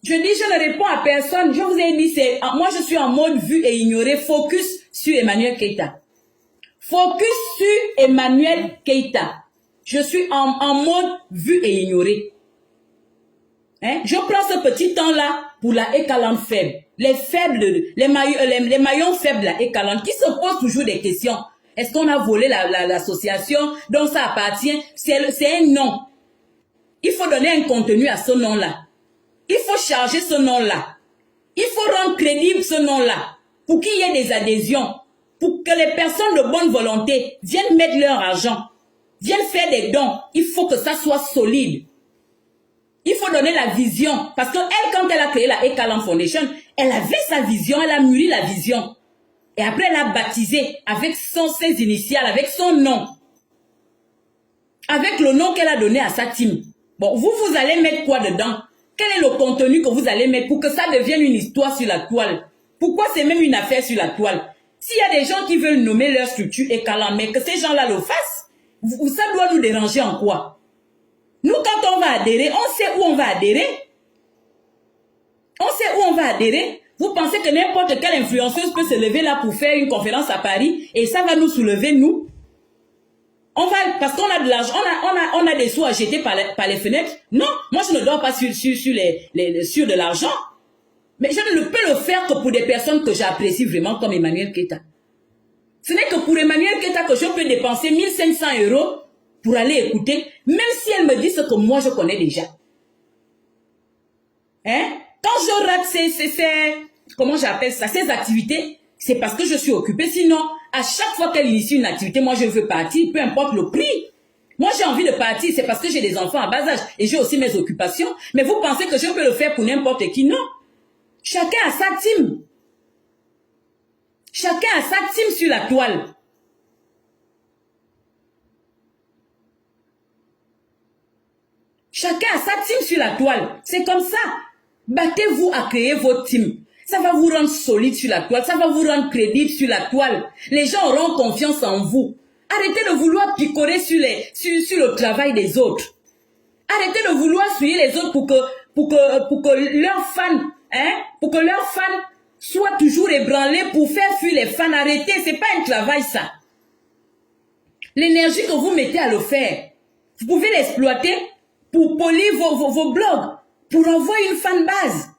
Je dis, je ne réponds à personne. Je vous ai dit, moi je suis en mode vu et ignoré. Focus sur Emmanuel Keïta. Focus sur Emmanuel Keïta. Je suis en mode vu et ignoré. Hein? Je prends ce petit temps-là pour la Ekaland faible. Les maillons faibles de la Ekaland qui se posent toujours des questions. Est-ce qu'on a volé l'association dont ça appartient? C'est un nom. Il faut donner un contenu à ce nom-là. Il faut charger ce nom-là. Il faut rendre crédible ce nom-là pour qu'il y ait des adhésions, pour que les personnes de bonne volonté viennent mettre leur argent, viennent faire des dons. Il faut que ça soit solide. Il faut donner la vision. Parce que elle, quand elle a créé la Ekaland Foundation, elle avait sa vision, elle a mûri la vision. Et après, elle a baptisé avec ses initiales, avec son nom. Avec le nom qu'elle a donné à sa team. Bon, vous allez mettre quoi dedans? Quel est le contenu que vous allez mettre pour que ça devienne une histoire sur la toile? Pourquoi c'est même une affaire sur la toile? S'il y a des gens qui veulent nommer leur structure Ekaland, mais que ces gens-là le fassent, ça doit nous déranger en quoi? Nous, quand on va adhérer, on sait où on va adhérer. On sait où on va adhérer. Vous pensez que n'importe quelle influenceuse peut se lever là pour faire une conférence à Paris et ça va nous soulever, nous? Parce qu'on a de l'argent, on a des sous à jeter par les fenêtres. Non, moi je ne dors pas sur de l'argent. Mais je ne peux le faire que pour des personnes que j'apprécie vraiment comme Emmanuel Keïta. Ce n'est que pour Emmanuel Keïta que je peux dépenser 1500 € pour aller écouter, même si elle me dit ce que moi je connais déjà. Hein? Quand je rate comment j'appelle ça, ces activités, c'est parce que je suis occupée. Sinon, à chaque fois qu'elle initie une activité, moi je veux partir, peu importe le prix. Moi j'ai envie de partir, c'est parce que j'ai des enfants à bas âge et j'ai aussi mes occupations. Mais vous pensez que je peux le faire pour n'importe qui? Non. Chacun a sa team. Chacun a sa team sur la toile. Chacun a sa team sur la toile. C'est comme ça. Battez-vous à créer votre team. Ça va vous rendre solide sur la toile. Ça va vous rendre crédible sur la toile. Les gens auront confiance en vous. Arrêtez de vouloir picorer sur le travail des autres. Arrêtez de vouloir suivre les autres pour que leurs fans, soient toujours ébranlés pour faire fuir les fans. Arrêtez, c'est pas un travail ça. L'énergie que vous mettez à le faire, vous pouvez l'exploiter pour polir vos blogs, pour avoir une fan base.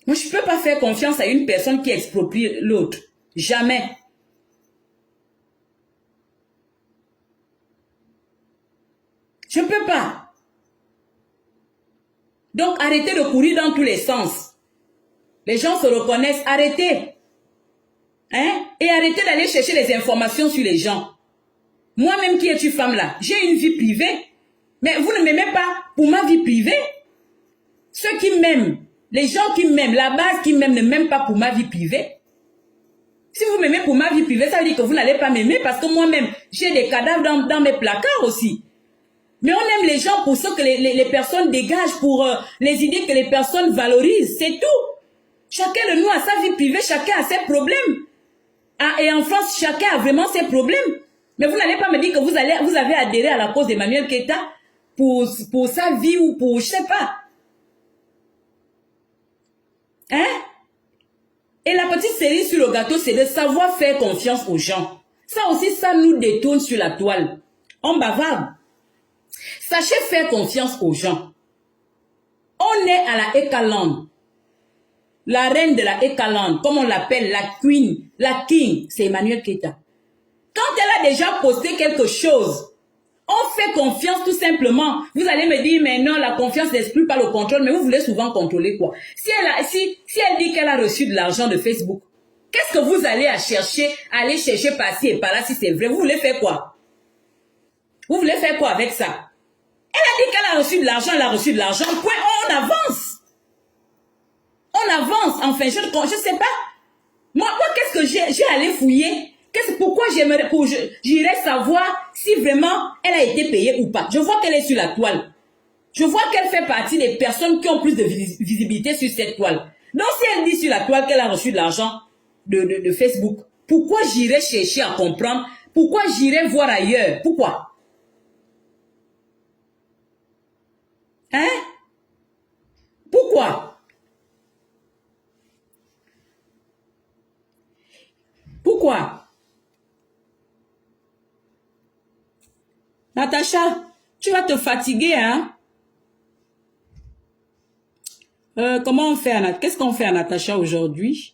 Moi, je ne peux pas faire confiance à une personne qui exproprie l'autre. Jamais. Je ne peux pas. Donc, arrêtez de courir dans tous les sens. Les gens se reconnaissent. Arrêtez. Hein? Et arrêtez d'aller chercher les informations sur les gens. Moi-même qui est une femme là, j'ai une vie privée. Mais vous ne m'aimez pas pour ma vie privée. Ceux qui m'aiment, les gens qui m'aiment, la base qui m'aime ne m'aiment pas pour ma vie privée. Si vous m'aimez pour ma vie privée, ça veut dire que vous n'allez pas m'aimer parce que moi-même, j'ai des cadavres dans mes placards aussi. Mais on aime les gens pour ce que les personnes dégagent, pour les idées que les personnes valorisent. C'est tout. Chacun de nous a sa vie privée, chacun a ses problèmes. Ah, et en France, chacun a vraiment ses problèmes. Mais vous n'allez pas me dire que vous avez adhéré à la cause d'Emmanuel Keïta pour sa vie ou pour, je sais pas. Hein? Et la petite série sur le gâteau, c'est de savoir faire confiance aux gens. Ça aussi, ça nous détourne sur la toile. On bavarde. Sachez faire confiance aux gens. On est à la Ekaland. La reine de la Ekaland, comme on l'appelle, la queen, la king, c'est Emmanuel Keïta. Quand elle a déjà posté quelque chose, on fait confiance tout simplement. Vous allez me dire, mais non, la confiance n'exclut pas le contrôle, mais vous voulez souvent contrôler quoi? Si elle dit qu'elle a reçu de l'argent de Facebook, qu'est-ce que vous allez aller chercher par-ci et par-là si c'est vrai? Vous voulez faire quoi? Vous voulez faire quoi avec ça? Elle a dit qu'elle a reçu de l'argent, elle a reçu de l'argent, point, on avance. On avance, enfin, je ne sais pas. Moi qu'est-ce que j'ai allé fouiller? Pourquoi j'irais savoir si vraiment elle a été payée ou pas? Je vois qu'elle est sur la toile. Je vois qu'elle fait partie des personnes qui ont plus de visibilité sur cette toile. Donc si elle dit sur la toile qu'elle a reçu de l'argent de Facebook, pourquoi j'irais chercher à comprendre? Pourquoi j'irais voir ailleurs? Pourquoi? Hein? Pourquoi? Pourquoi? Natacha, tu vas te fatiguer, hein? Comment on fait, qu'est-ce qu'on fait à Natacha aujourd'hui?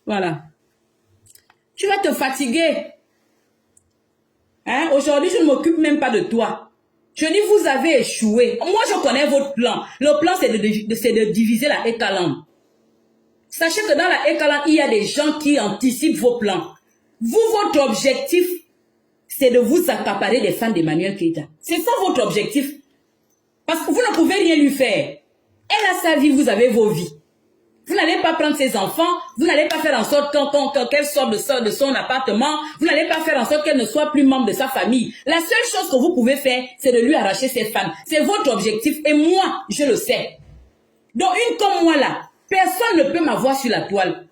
Voilà. Tu vas te fatiguer. Hein? Aujourd'hui, je ne m'occupe même pas de toi. Je dis, vous avez échoué. Moi, je connais votre plan. Le plan, c'est de diviser la Ekaland. Sachez que dans la Ekaland, il y a des gens qui anticipent vos plans. Vous, votre objectif, c'est de vous accaparer des fans d'Emmanuel Keïta. C'est ça votre objectif. Parce que vous ne pouvez rien lui faire. Elle a sa vie, vous avez vos vies. Vous n'allez pas prendre ses enfants, vous n'allez pas faire en sorte qu'elle sorte de son appartement, vous n'allez pas faire en sorte qu'elle ne soit plus membre de sa famille. La seule chose que vous pouvez faire, c'est de lui arracher ses fans. C'est votre objectif et moi, je le sais. Donc une comme moi là, personne ne peut m'avoir sur la toile.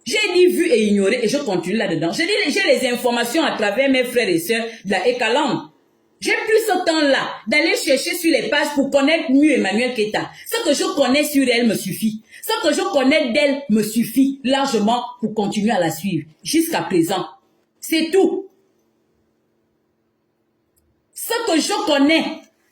J'ai dit vu et ignoré et je continue là-dedans. J'ai les informations à travers mes frères et sœurs de la Ekaland. J'ai plus ce temps-là d'aller chercher sur les pages pour connaître mieux Emmanuel Keïta. Ce que je connais sur elle me suffit. Ce que je connais d'elle me suffit largement pour continuer à la suivre jusqu'à présent. C'est tout. Ce que je connais,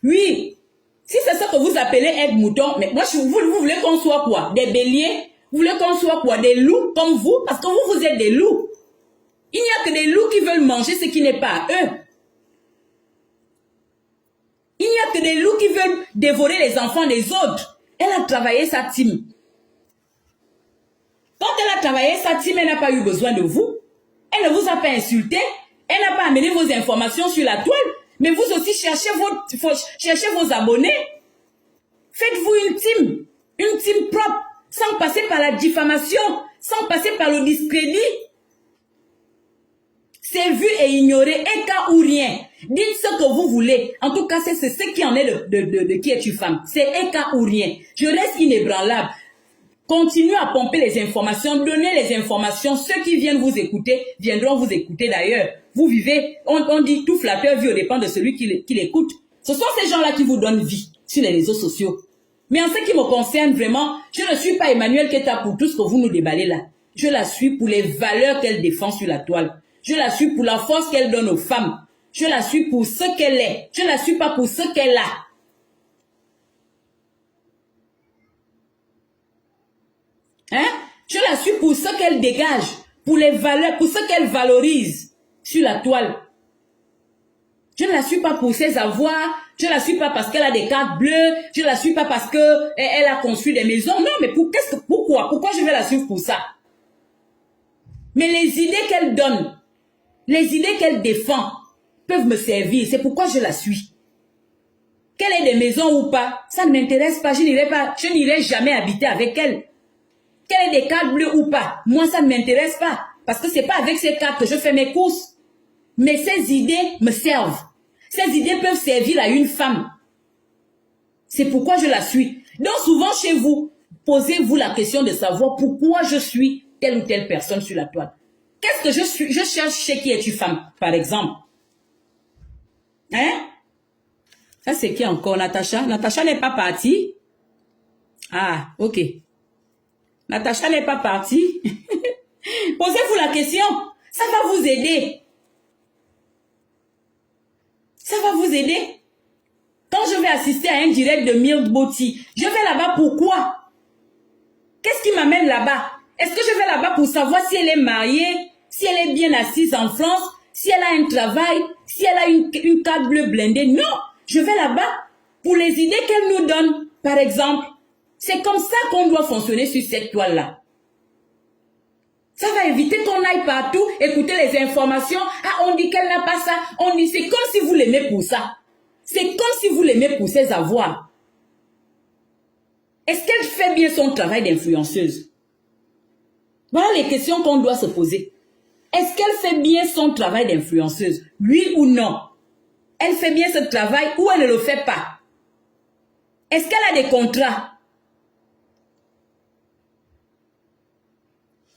oui. Si c'est ce que vous appelez être mouton, mais moi, vous voulez qu'on soit quoi? Des béliers? Vous voulez qu'on soit quoi? Des loups comme vous? Parce que vous êtes des loups. Il n'y a que des loups qui veulent manger ce qui n'est pas à eux. Il n'y a que des loups qui veulent dévorer les enfants des autres. Elle a travaillé sa team. Quand elle a travaillé sa team, elle n'a pas eu besoin de vous. Elle ne vous a pas insulté. Elle n'a pas amené vos informations sur la toile. Mais vous aussi cherchez vos abonnés. Faites-vous une team propre. sans passer par la diffamation, sans passer par le discrédit. C'est vu et ignoré, un cas ou rien. Dites ce que vous voulez. En tout cas, c'est ce qui en est de qui es-tu femme. C'est un cas ou rien. Je reste inébranlable. Continuez à pomper les informations, donnez les informations. Ceux qui viennent vous écouter, viendront vous écouter d'ailleurs. Vous vivez, on dit tout flatteur vit au dépend de celui qui l'écoute. Ce sont ces gens-là qui vous donnent vie sur les réseaux sociaux. Mais en ce qui me concerne vraiment, je ne suis pas Emmanuel Keita pour tout ce que vous nous déballez là. Je la suis pour les valeurs qu'elle défend sur la toile. Je la suis pour la force qu'elle donne aux femmes. Je la suis pour ce qu'elle est. Je ne la suis pas pour ce qu'elle a. Hein? Je la suis pour ce qu'elle dégage, pour les valeurs, pour ce qu'elle valorise sur la toile. Je ne la suis pas pour ses avoirs, je ne la suis pas parce qu'elle a des cartes bleues, je ne la suis pas parce qu'elle a construit des maisons. Non, mais pourquoi? Pourquoi je vais la suivre pour ça? Mais les idées qu'elle donne, les idées qu'elle défend peuvent me servir. C'est pourquoi je la suis. Qu'elle ait des maisons ou pas, ça ne m'intéresse pas. Je n'irai jamais habiter avec elle. Qu'elle ait des cartes bleues ou pas, moi ça ne m'intéresse pas. Parce que ce n'est pas avec ces cartes que je fais mes courses. Mais ces idées me servent. Ces idées peuvent servir à une femme. C'est pourquoi je la suis. Donc souvent chez vous, posez-vous la question de savoir pourquoi je suis telle ou telle personne sur la toile. Qu'est-ce que je suis? Je cherche chez qui es-tu femme, par exemple. Hein? Ça c'est qui encore, Natacha? Natacha n'est pas partie? Ah, ok. Natacha n'est pas partie. Posez-vous la question. Ça va vous aider. Ça va vous aider. Quand je vais assister à un direct de Milk Boti, je vais là-bas pourquoi? Qu'est-ce qui m'amène là-bas? Est-ce que je vais là-bas pour savoir si elle est mariée, si elle est bien assise en France, si elle a un travail, si elle a une carte bleue blindée? Non, je vais là-bas pour les idées qu'elle nous donne, par exemple. C'est comme ça qu'on doit fonctionner sur cette toile-là. Ça va éviter qu'on aille partout, écouter les informations. Ah, on dit qu'elle n'a pas ça. On dit, c'est comme si vous l'aimez pour ça. C'est comme si vous l'aimez pour ses avoirs. Est-ce qu'elle fait bien son travail d'influenceuse? Voilà les questions qu'on doit se poser. Est-ce qu'elle fait bien son travail d'influenceuse? Oui ou non? Elle fait bien ce travail ou elle ne le fait pas? Est-ce qu'elle a des contrats?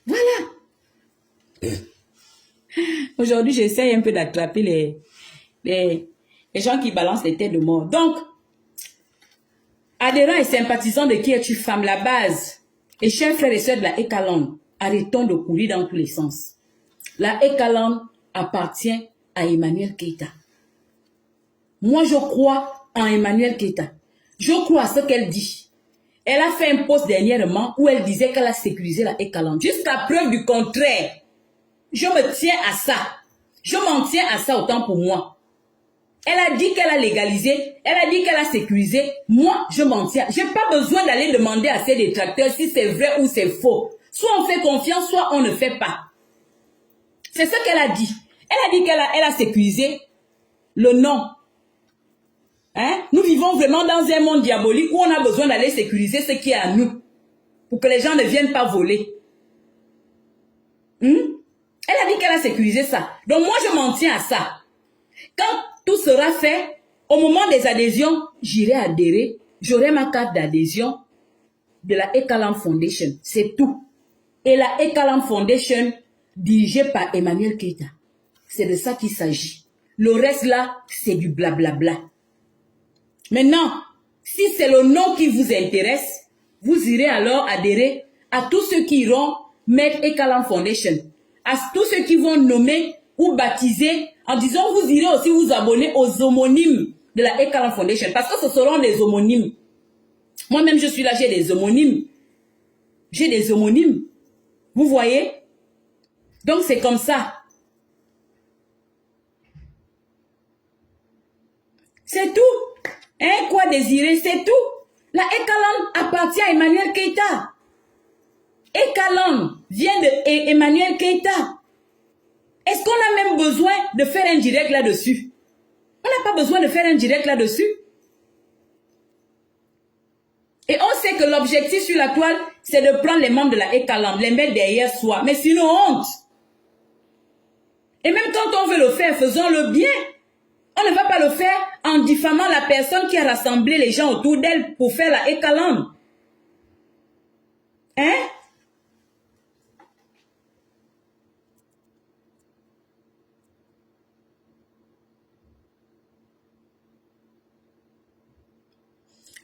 Voilà. Aujourd'hui, j'essaie un peu d'attraper les gens qui balancent les têtes de mort. Donc, adhérents et sympathisants de qui es-tu femme, la base, et chers frères et sœurs de la Ekaland, arrêtons de courir dans tous les sens. La Ekaland appartient à Emmanuel Keita. Moi, je crois en Emmanuel Keita. Je crois à ce qu'elle dit. Elle a fait un post dernièrement où elle disait qu'elle a sécurisé la Ekaland. Jusqu'à preuve du contraire. Je me tiens à ça. Je m'en tiens à ça autant pour moi. Elle a dit qu'elle a légalisé. Elle a dit qu'elle a sécurisé. Moi, je m'en tiens. Je n'ai pas besoin d'aller demander à ses détracteurs si c'est vrai ou c'est faux. Soit on fait confiance, soit on ne fait pas. C'est ce qu'elle a dit. Elle a dit qu'elle a sécurisé le nom. Hein? Nous vivons vraiment dans un monde diabolique où on a besoin d'aller sécuriser ce qui est à nous. Pour que les gens ne viennent pas voler. Elle a dit qu'elle a sécurisé ça. Donc moi, je m'en tiens à ça. Quand tout sera fait, au moment des adhésions, j'irai adhérer. J'aurai ma carte d'adhésion de la Ekaland Foundation. C'est tout. Et la Ekaland Foundation, dirigée par Emmanuel Keita. C'est de ça qu'il s'agit. Le reste là, c'est du blablabla. Maintenant, si c'est le nom qui vous intéresse, vous irez alors adhérer à tous ceux qui iront mettre Ekaland Foundation. À tous ceux qui vont nommer ou baptiser, en disant vous irez aussi vous abonner aux homonymes de la Ekaland Foundation. Parce que ce seront des homonymes. Moi-même, je suis là, j'ai des homonymes. J'ai des homonymes. Vous voyez? Donc, c'est comme ça. C'est tout. Hein, quoi désirer, c'est tout. La Ekaland appartient à Emmanuel Keita. Ekaland vient de Emmanuel Keita. Est-ce qu'on a même besoin de faire un direct là-dessus? On n'a pas besoin de faire un direct là-dessus. Et on sait que l'objectif sur la toile, c'est de prendre les membres de la Ekalam, les mettre derrière soi. Mais c'est une honte. Et même quand on veut le faire, faisons-le bien. On ne va pas le faire en diffamant la personne qui a rassemblé les gens autour d'elle pour faire la Ekalam. Hein?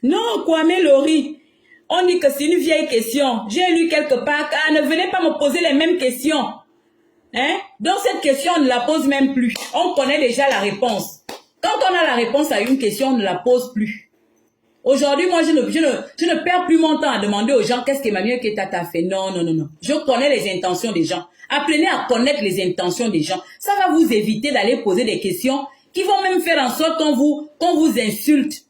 Non, Kwame Lori, on dit que c'est une vieille question. J'ai lu quelque part, ne venez pas me poser les mêmes questions. Hein? Donc cette question, on ne la pose même plus. On connaît déjà la réponse. Quand on a la réponse à une question, on ne la pose plus. Aujourd'hui, moi, je ne perds plus mon temps à demander aux gens qu'est-ce qu'Emmanuel Keita t'a fait. Non, non, non, non. Je connais les intentions des gens. Apprenez à connaître les intentions des gens. Ça va vous éviter d'aller poser des questions qui vont même faire en sorte qu'on vous insulte.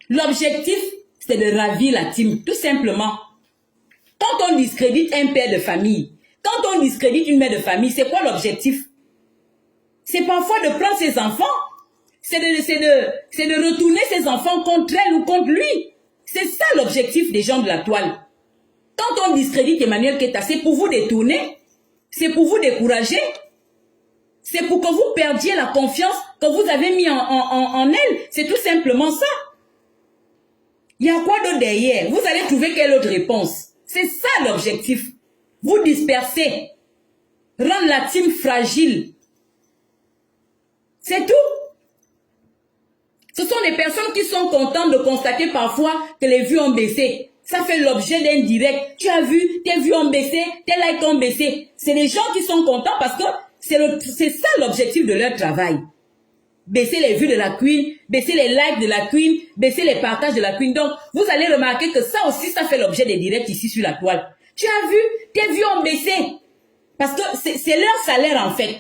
L'objectif, c'est de ravir la team, tout simplement. Quand on discrédite un père de famille, quand on discrédite une mère de famille, c'est quoi l'objectif? C'est parfois de prendre ses enfants, c'est de retourner ses enfants contre elle ou contre lui. C'est ça l'objectif des gens de la toile. Quand on discrédite Emmanuel Keita, c'est pour vous détourner, c'est pour vous décourager, c'est pour que vous perdiez la confiance que vous avez mis en elle. C'est tout simplement ça. Il y a quoi d'autre derrière? Vous allez trouver quelle autre réponse? C'est ça l'objectif. Vous disperser. Rendre la team fragile. C'est tout. Ce sont des personnes qui sont contentes de constater parfois que les vues ont baissé. Ça fait l'objet d'un direct. Tu as vu, tes vues ont baissé, tes likes ont baissé. C'est les gens qui sont contents parce que c'est ça l'objectif de leur travail. Baisser les vues de la queen, baisser les likes de la queen, baisser les partages de la queen. Donc, vous allez remarquer que ça aussi, ça fait l'objet des directs ici sur la toile. Tu as vu, tes vues ont baissé. Parce que c'est leur salaire en fait.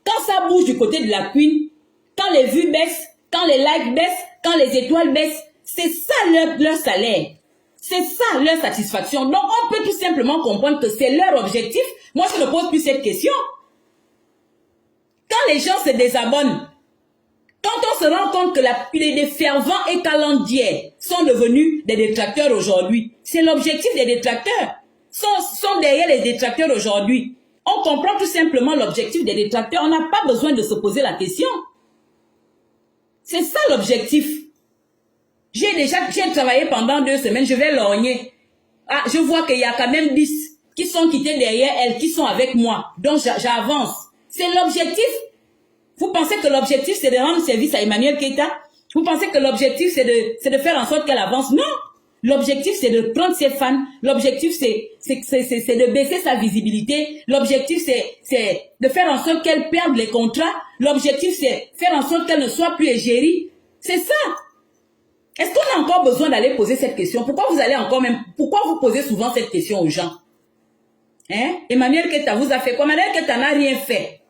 Quand ça bouge du côté de la queen, quand les vues baissent, quand les likes baissent, quand les étoiles baissent, c'est ça leur salaire. C'est ça leur satisfaction. Donc, on peut tout simplement comprendre que c'est leur objectif. Moi, je ne pose plus cette question. Quand les gens se désabonnent, quand on se rend compte que les fervents écalandiers sont devenus des détracteurs aujourd'hui, c'est l'objectif des détracteurs. Sont derrière les détracteurs aujourd'hui. On comprend tout simplement l'objectif des détracteurs. On n'a pas besoin de se poser la question. C'est ça l'objectif. J'ai travaillé pendant 2 semaines, je vais lorgner. Ah, je vois qu'il y a quand même 10 qui sont quittés derrière elle, qui sont avec moi. Donc j'avance. C'est l'objectif. Vous pensez que l'objectif, c'est de rendre service à Emmanuel Keita? Vous pensez que l'objectif, c'est de faire en sorte qu'elle avance? Non. L'objectif, c'est de prendre ses fans. L'objectif, c'est de baisser sa visibilité. L'objectif, c'est de faire en sorte qu'elle perde les contrats. L'objectif, c'est faire en sorte qu'elle ne soit plus égérie. C'est ça. Est-ce qu'on a encore besoin d'aller poser cette question? Pourquoi vous posez souvent cette question aux gens? Hein? Emmanuel Keita vous a fait quoi? Emmanuel Keita n'a rien fait.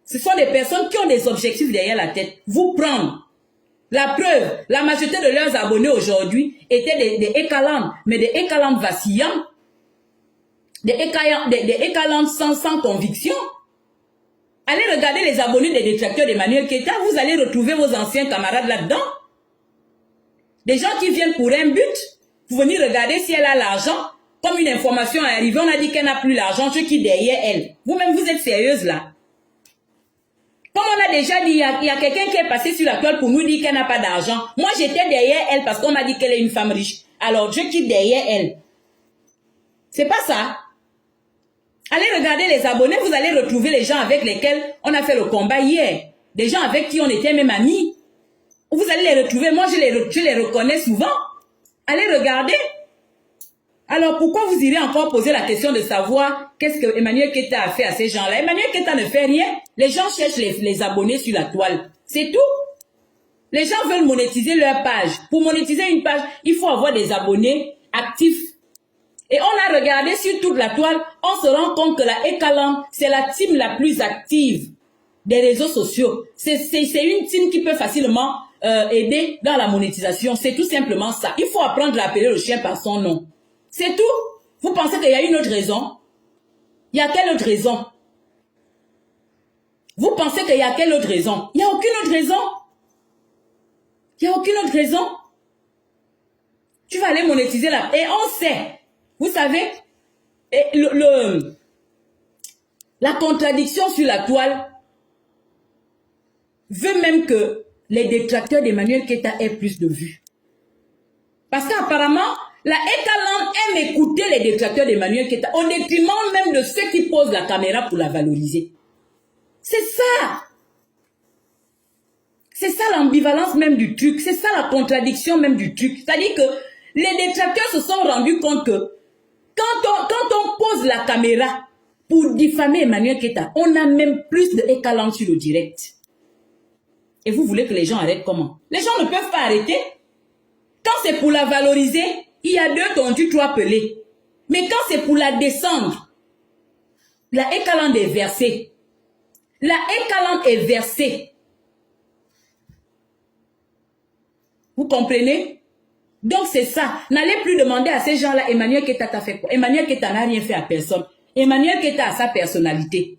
Ce sont des personnes qui ont des objectifs derrière la tête. Vous prendre. La preuve, la majorité de leurs abonnés aujourd'hui étaient des écalants, mais des écalants vacillants. Des écalants sans conviction. Allez regarder les abonnés des détracteurs d'Emmanuel Keita, vous allez retrouver vos anciens camarades là-dedans. Des gens qui viennent pour un but, vous venez regarder si elle a l'argent. Comme une information est arrivée, on a dit qu'elle n'a plus l'argent, ce qui est derrière elle. Vous-même, vous êtes sérieuse là. Comme on a déjà dit, il y a quelqu'un qui est passé sur la toile pour nous dire qu'elle n'a pas d'argent. Moi, j'étais derrière elle parce qu'on m'a dit qu'elle est une femme riche. Alors, je quitte derrière elle. C'est pas ça. Allez regarder les abonnés, vous allez retrouver les gens avec lesquels on a fait le combat hier. Des gens avec qui on était même amis. Vous allez les retrouver. Moi, je les reconnais souvent. Allez regarder. Alors, pourquoi vous irez encore poser la question de savoir qu'est-ce que Emmanuel Keita a fait à ces gens-là? Emmanuel Keita ne fait rien. Les gens cherchent les abonnés sur la toile. C'est tout. Les gens veulent monétiser leur page. Pour monétiser une page, il faut avoir des abonnés actifs. Et on a regardé sur toute la toile, on se rend compte que la Ekalam, c'est la team la plus active des réseaux sociaux. C'est une team qui peut facilement aider dans la monétisation. C'est tout simplement ça. Il faut apprendre à appeler le chien par son nom. C'est tout. Vous pensez qu'il y a une autre raison? Il y a quelle autre raison? Vous pensez qu'il y a quelle autre raison? Il n'y a aucune autre raison. Il n'y a aucune autre raison. Tu vas aller monétiser là. Et on sait, vous savez, et la contradiction sur la toile veut même que les détracteurs d'Emmanuel Keïta aient plus de vues. Parce qu'apparemment, la Ekaland aime écouter les détracteurs d'Emmanuel Keïta au détriment même de ceux qui posent la caméra pour la valoriser. C'est ça. C'est ça l'ambivalence même du truc. C'est ça la contradiction même du truc. C'est-à-dire que les détracteurs se sont rendus compte que quand on pose la caméra pour diffamer Emmanuel Keïta, on a même plus de Ekaland sur le direct. Et vous voulez que les gens arrêtent comment? Les gens ne peuvent pas arrêter. Quand c'est pour la valoriser, il y a 2 tondus, 3 pelés. Mais quand c'est pour la descendre, la Ekaland est versée. La Ekaland est versée. Vous comprenez? Donc c'est ça. N'allez plus demander à ces gens-là, Emmanuel Keïta t'a fait quoi? Emmanuel Keïta n'a rien fait à personne. Emmanuel Keïta a sa personnalité.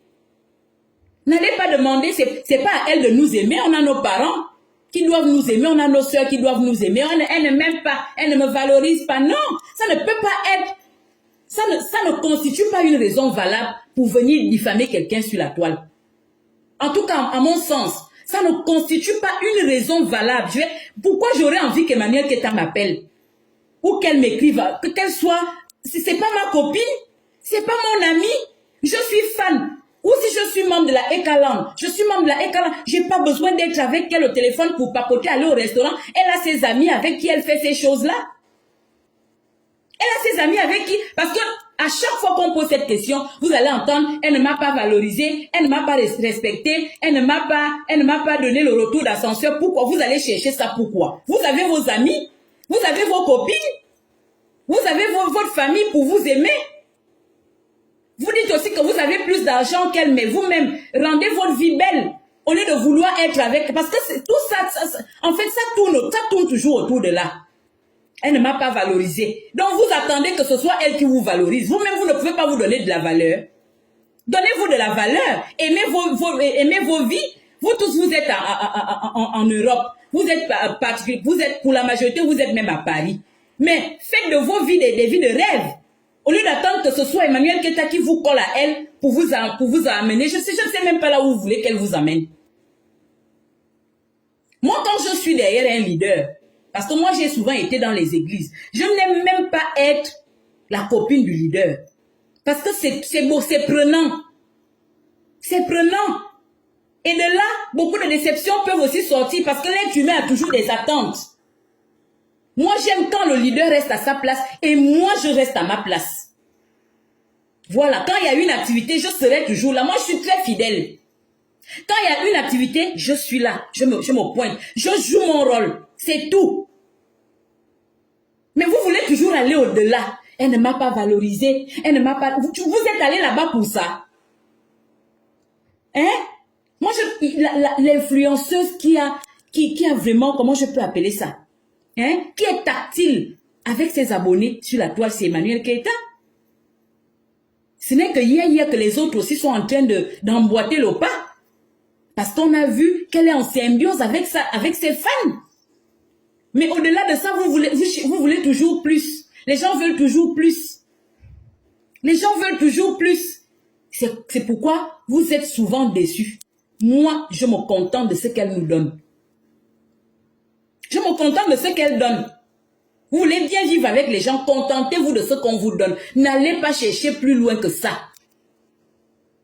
N'allez pas demander, c'est pas à elle de nous aimer. On a nos parents qui doivent nous aimer, on a nos soeurs qui doivent nous aimer. Elle ne m'aime pas, elle ne me valorise pas. Non, ça ne peut pas être, ça ne constitue pas une raison valable pour venir diffamer quelqu'un sur la toile. En tout cas, à mon sens, ça ne constitue pas une raison valable. Pourquoi j'aurais envie qu'Emmanuel Keïta m'appelle? Ou qu'elle m'écrive, qu'elle soit, c'est pas ma copine, c'est pas mon amie, je suis fan. Ou si je suis membre de la Ekaland, j'ai pas besoin d'être avec elle au téléphone pour papoter, aller au restaurant. Elle a ses amis avec qui elle fait ces choses-là. Elle a ses amis avec qui, parce que à chaque fois qu'on pose cette question, vous allez entendre, elle ne m'a pas valorisé, elle ne m'a pas respecté, elle ne m'a pas donné le retour d'ascenseur. Pourquoi? Vous allez chercher ça, pourquoi? Vous avez vos amis, vous avez vos copines, vous avez votre famille pour vous aimer. Vous dites aussi que vous avez plus d'argent qu'elle, mais vous-même, rendez votre vie belle au lieu de vouloir être avec. Parce que tout ça, en fait, ça tourne toujours autour de là. Elle ne m'a pas valorisé. Donc, vous attendez que ce soit elle qui vous valorise. Vous-même, vous ne pouvez pas vous donner de la valeur. Donnez-vous de la valeur. Aimez vos vies. Vous tous, vous êtes en Europe. Vous êtes particulier. Vous êtes, pour la majorité, vous êtes même à Paris. Mais faites de vos vies des vies de rêve. Au lieu d'attendre que ce soit Emmanuel Keïta qui vous colle à elle pour vous amener. Je ne sais même pas là où vous voulez qu'elle vous amène. Moi, quand je suis derrière un leader, parce que moi, j'ai souvent été dans les églises, je n'aime même pas être la copine du leader. Parce que c'est beau, c'est prenant. C'est prenant. Et de là, beaucoup de déceptions peuvent aussi sortir parce que l'être humain a toujours des attentes. Moi, j'aime quand le leader reste à sa place et moi, je reste à ma place. Voilà, quand il y a une activité, je serai toujours là. Moi, je suis très fidèle. Quand il y a une activité, je suis là. Je me pointe. Je joue mon rôle. C'est tout. Mais vous voulez toujours aller au-delà. Elle ne m'a pas valorisé. Elle ne m'a pas... Vous êtes allé là-bas pour ça. Hein? Moi, l'influenceuse qui a vraiment... Comment je peux appeler ça? Hein? Qui est tactile avec ses abonnés sur la toile, c'est Emmanuel Keïta. Ce n'est que hier que les autres aussi sont en train d'emboîter le pas. Parce qu'on a vu qu'elle est en symbiose avec ses fans. Mais au-delà de ça, vous voulez toujours plus. Les gens veulent toujours plus. Les gens veulent toujours plus. C'est pourquoi vous êtes souvent déçus. Moi, je me contente de ce qu'elle nous donne. Je me contente de ce qu'elle donne. Vous voulez bien vivre avec les gens, contentez-vous de ce qu'on vous donne. N'allez pas chercher plus loin que ça.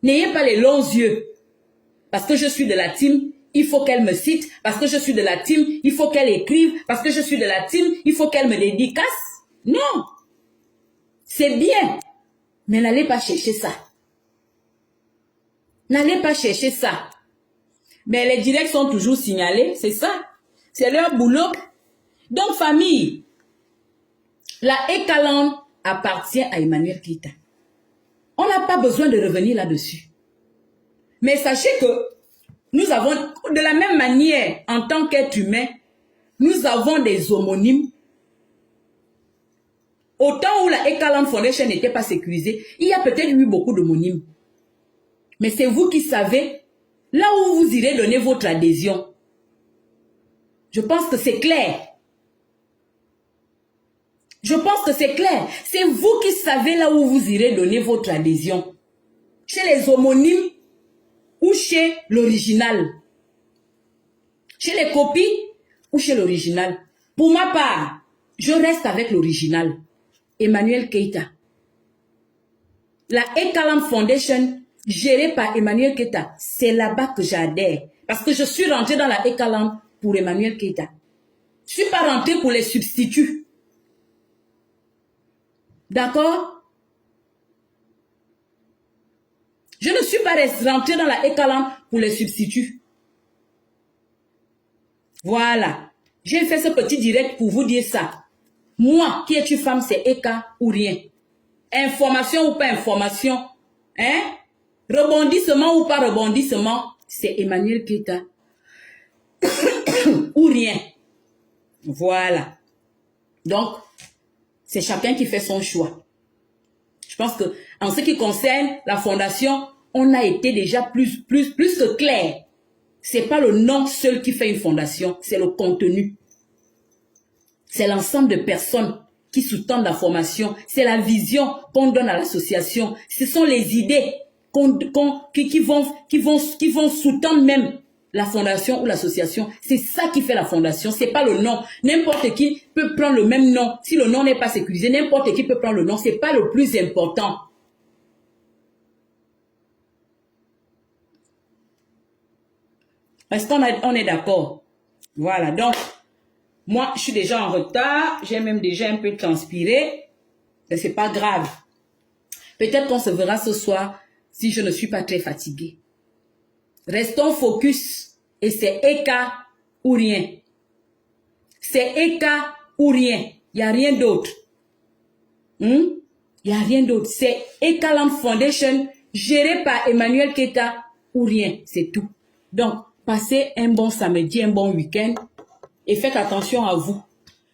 N'ayez pas les longs yeux. Parce que je suis de la team, il faut qu'elle me cite. Parce que je suis de la team, il faut qu'elle écrive. Parce que je suis de la team, il faut qu'elle me dédicace. Non. C'est bien. Mais n'allez pas chercher ça. N'allez pas chercher ça. Mais les directs sont toujours signalés, c'est ça. C'est leur boulot. Donc, famille, la Ekaland appartient à Emmanuel Keïta. On n'a pas besoin de revenir là-dessus. Mais sachez que nous avons, de la même manière, en tant qu'être humain, nous avons des homonymes. Au temps où la Ekaland Foundation n'était pas sécurisée, il y a peut-être eu beaucoup d'homonymes. Mais c'est vous qui savez, là où vous irez donner votre adhésion. Je pense que c'est clair. Je pense que c'est clair. C'est vous qui savez là où vous irez donner votre adhésion. Chez les homonymes ou chez l'original. Chez les copies ou chez l'original. Pour ma part, je reste avec l'original. Emmanuel Keïta. La Ekalam Foundation, gérée par Emmanuel Keïta, c'est là-bas que j'adhère. Parce que je suis rentrée dans la Ekalam pour Emmanuel Keïta. Je ne suis pas rentrée pour les substituts. D'accord? Je ne suis pas rentrée dans la Ekalam pour les substituts. Voilà. J'ai fait ce petit direct pour vous dire ça. Moi, qui es-tu femme, c'est Eka ou rien. Information ou pas information. Hein? Rebondissement ou pas rebondissement, c'est Emmanuel Keïta. Ou rien. Voilà. Donc, c'est chacun qui fait son choix. Je pense que, en ce qui concerne la fondation, on a été déjà plus que clair. C'est pas le nom seul qui fait une fondation, c'est le contenu. C'est l'ensemble de personnes qui sous-tendent la formation. C'est la vision qu'on donne à l'association. Ce sont les idées qui vont sous-tendre même la fondation ou l'association. C'est ça qui fait la fondation. C'est pas le nom. N'importe qui peut prendre le même nom. Si le nom n'est pas sécurisé, n'importe qui peut prendre le nom. C'est pas le plus important. Est-ce qu'on est d'accord? Voilà. Donc, moi, je suis déjà en retard. J'ai même déjà un peu transpiré. Mais c'est pas grave. Peut-être qu'on se verra ce soir si je ne suis pas très fatiguée. Restons focus. Et c'est Eka ou rien. C'est Eka ou rien. Il n'y a rien d'autre. Il n'y a rien d'autre. C'est Ekalam Foundation, géré par Emmanuel Keïta ou rien. C'est tout. Donc, passez un bon samedi, un bon week-end. Et faites attention à vous.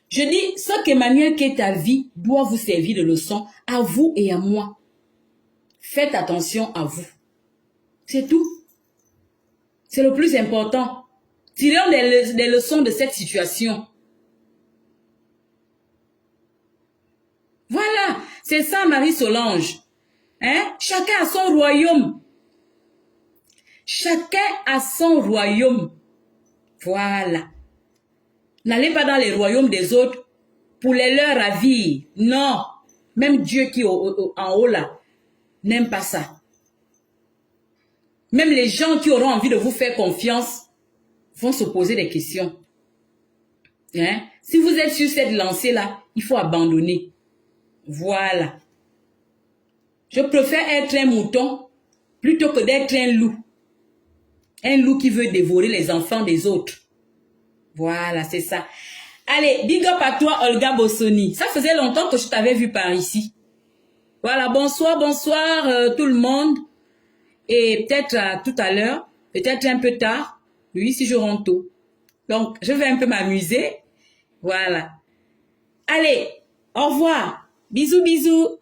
Je dis, ce qu'Emmanuel Keïta vit doit vous servir de leçon à vous et à moi. Faites attention à vous. C'est tout. C'est le plus important. Tirons des leçons de cette situation. Voilà. C'est ça, Marie-Solange. Hein? Chacun a son royaume. Chacun a son royaume. Voilà. N'allez pas dans les royaumes des autres pour les leur ravir. Non. Même Dieu qui est en haut là n'aime pas ça. Même les gens qui auront envie de vous faire confiance vont se poser des questions. Hein? Si vous êtes sur cette lancée-là, il faut abandonner. Voilà. Je préfère être un mouton plutôt que d'être un loup. Un loup qui veut dévorer les enfants des autres. Voilà, c'est ça. Allez, big up à toi, Olga Bossoni. Ça faisait longtemps que je t'avais vu par ici. Voilà, bonsoir tout le monde. Et peut-être tout à l'heure, peut-être un peu tard, oui, si je rentre tôt. Donc, je vais un peu m'amuser. Voilà. Allez, au revoir. Bisous, bisous.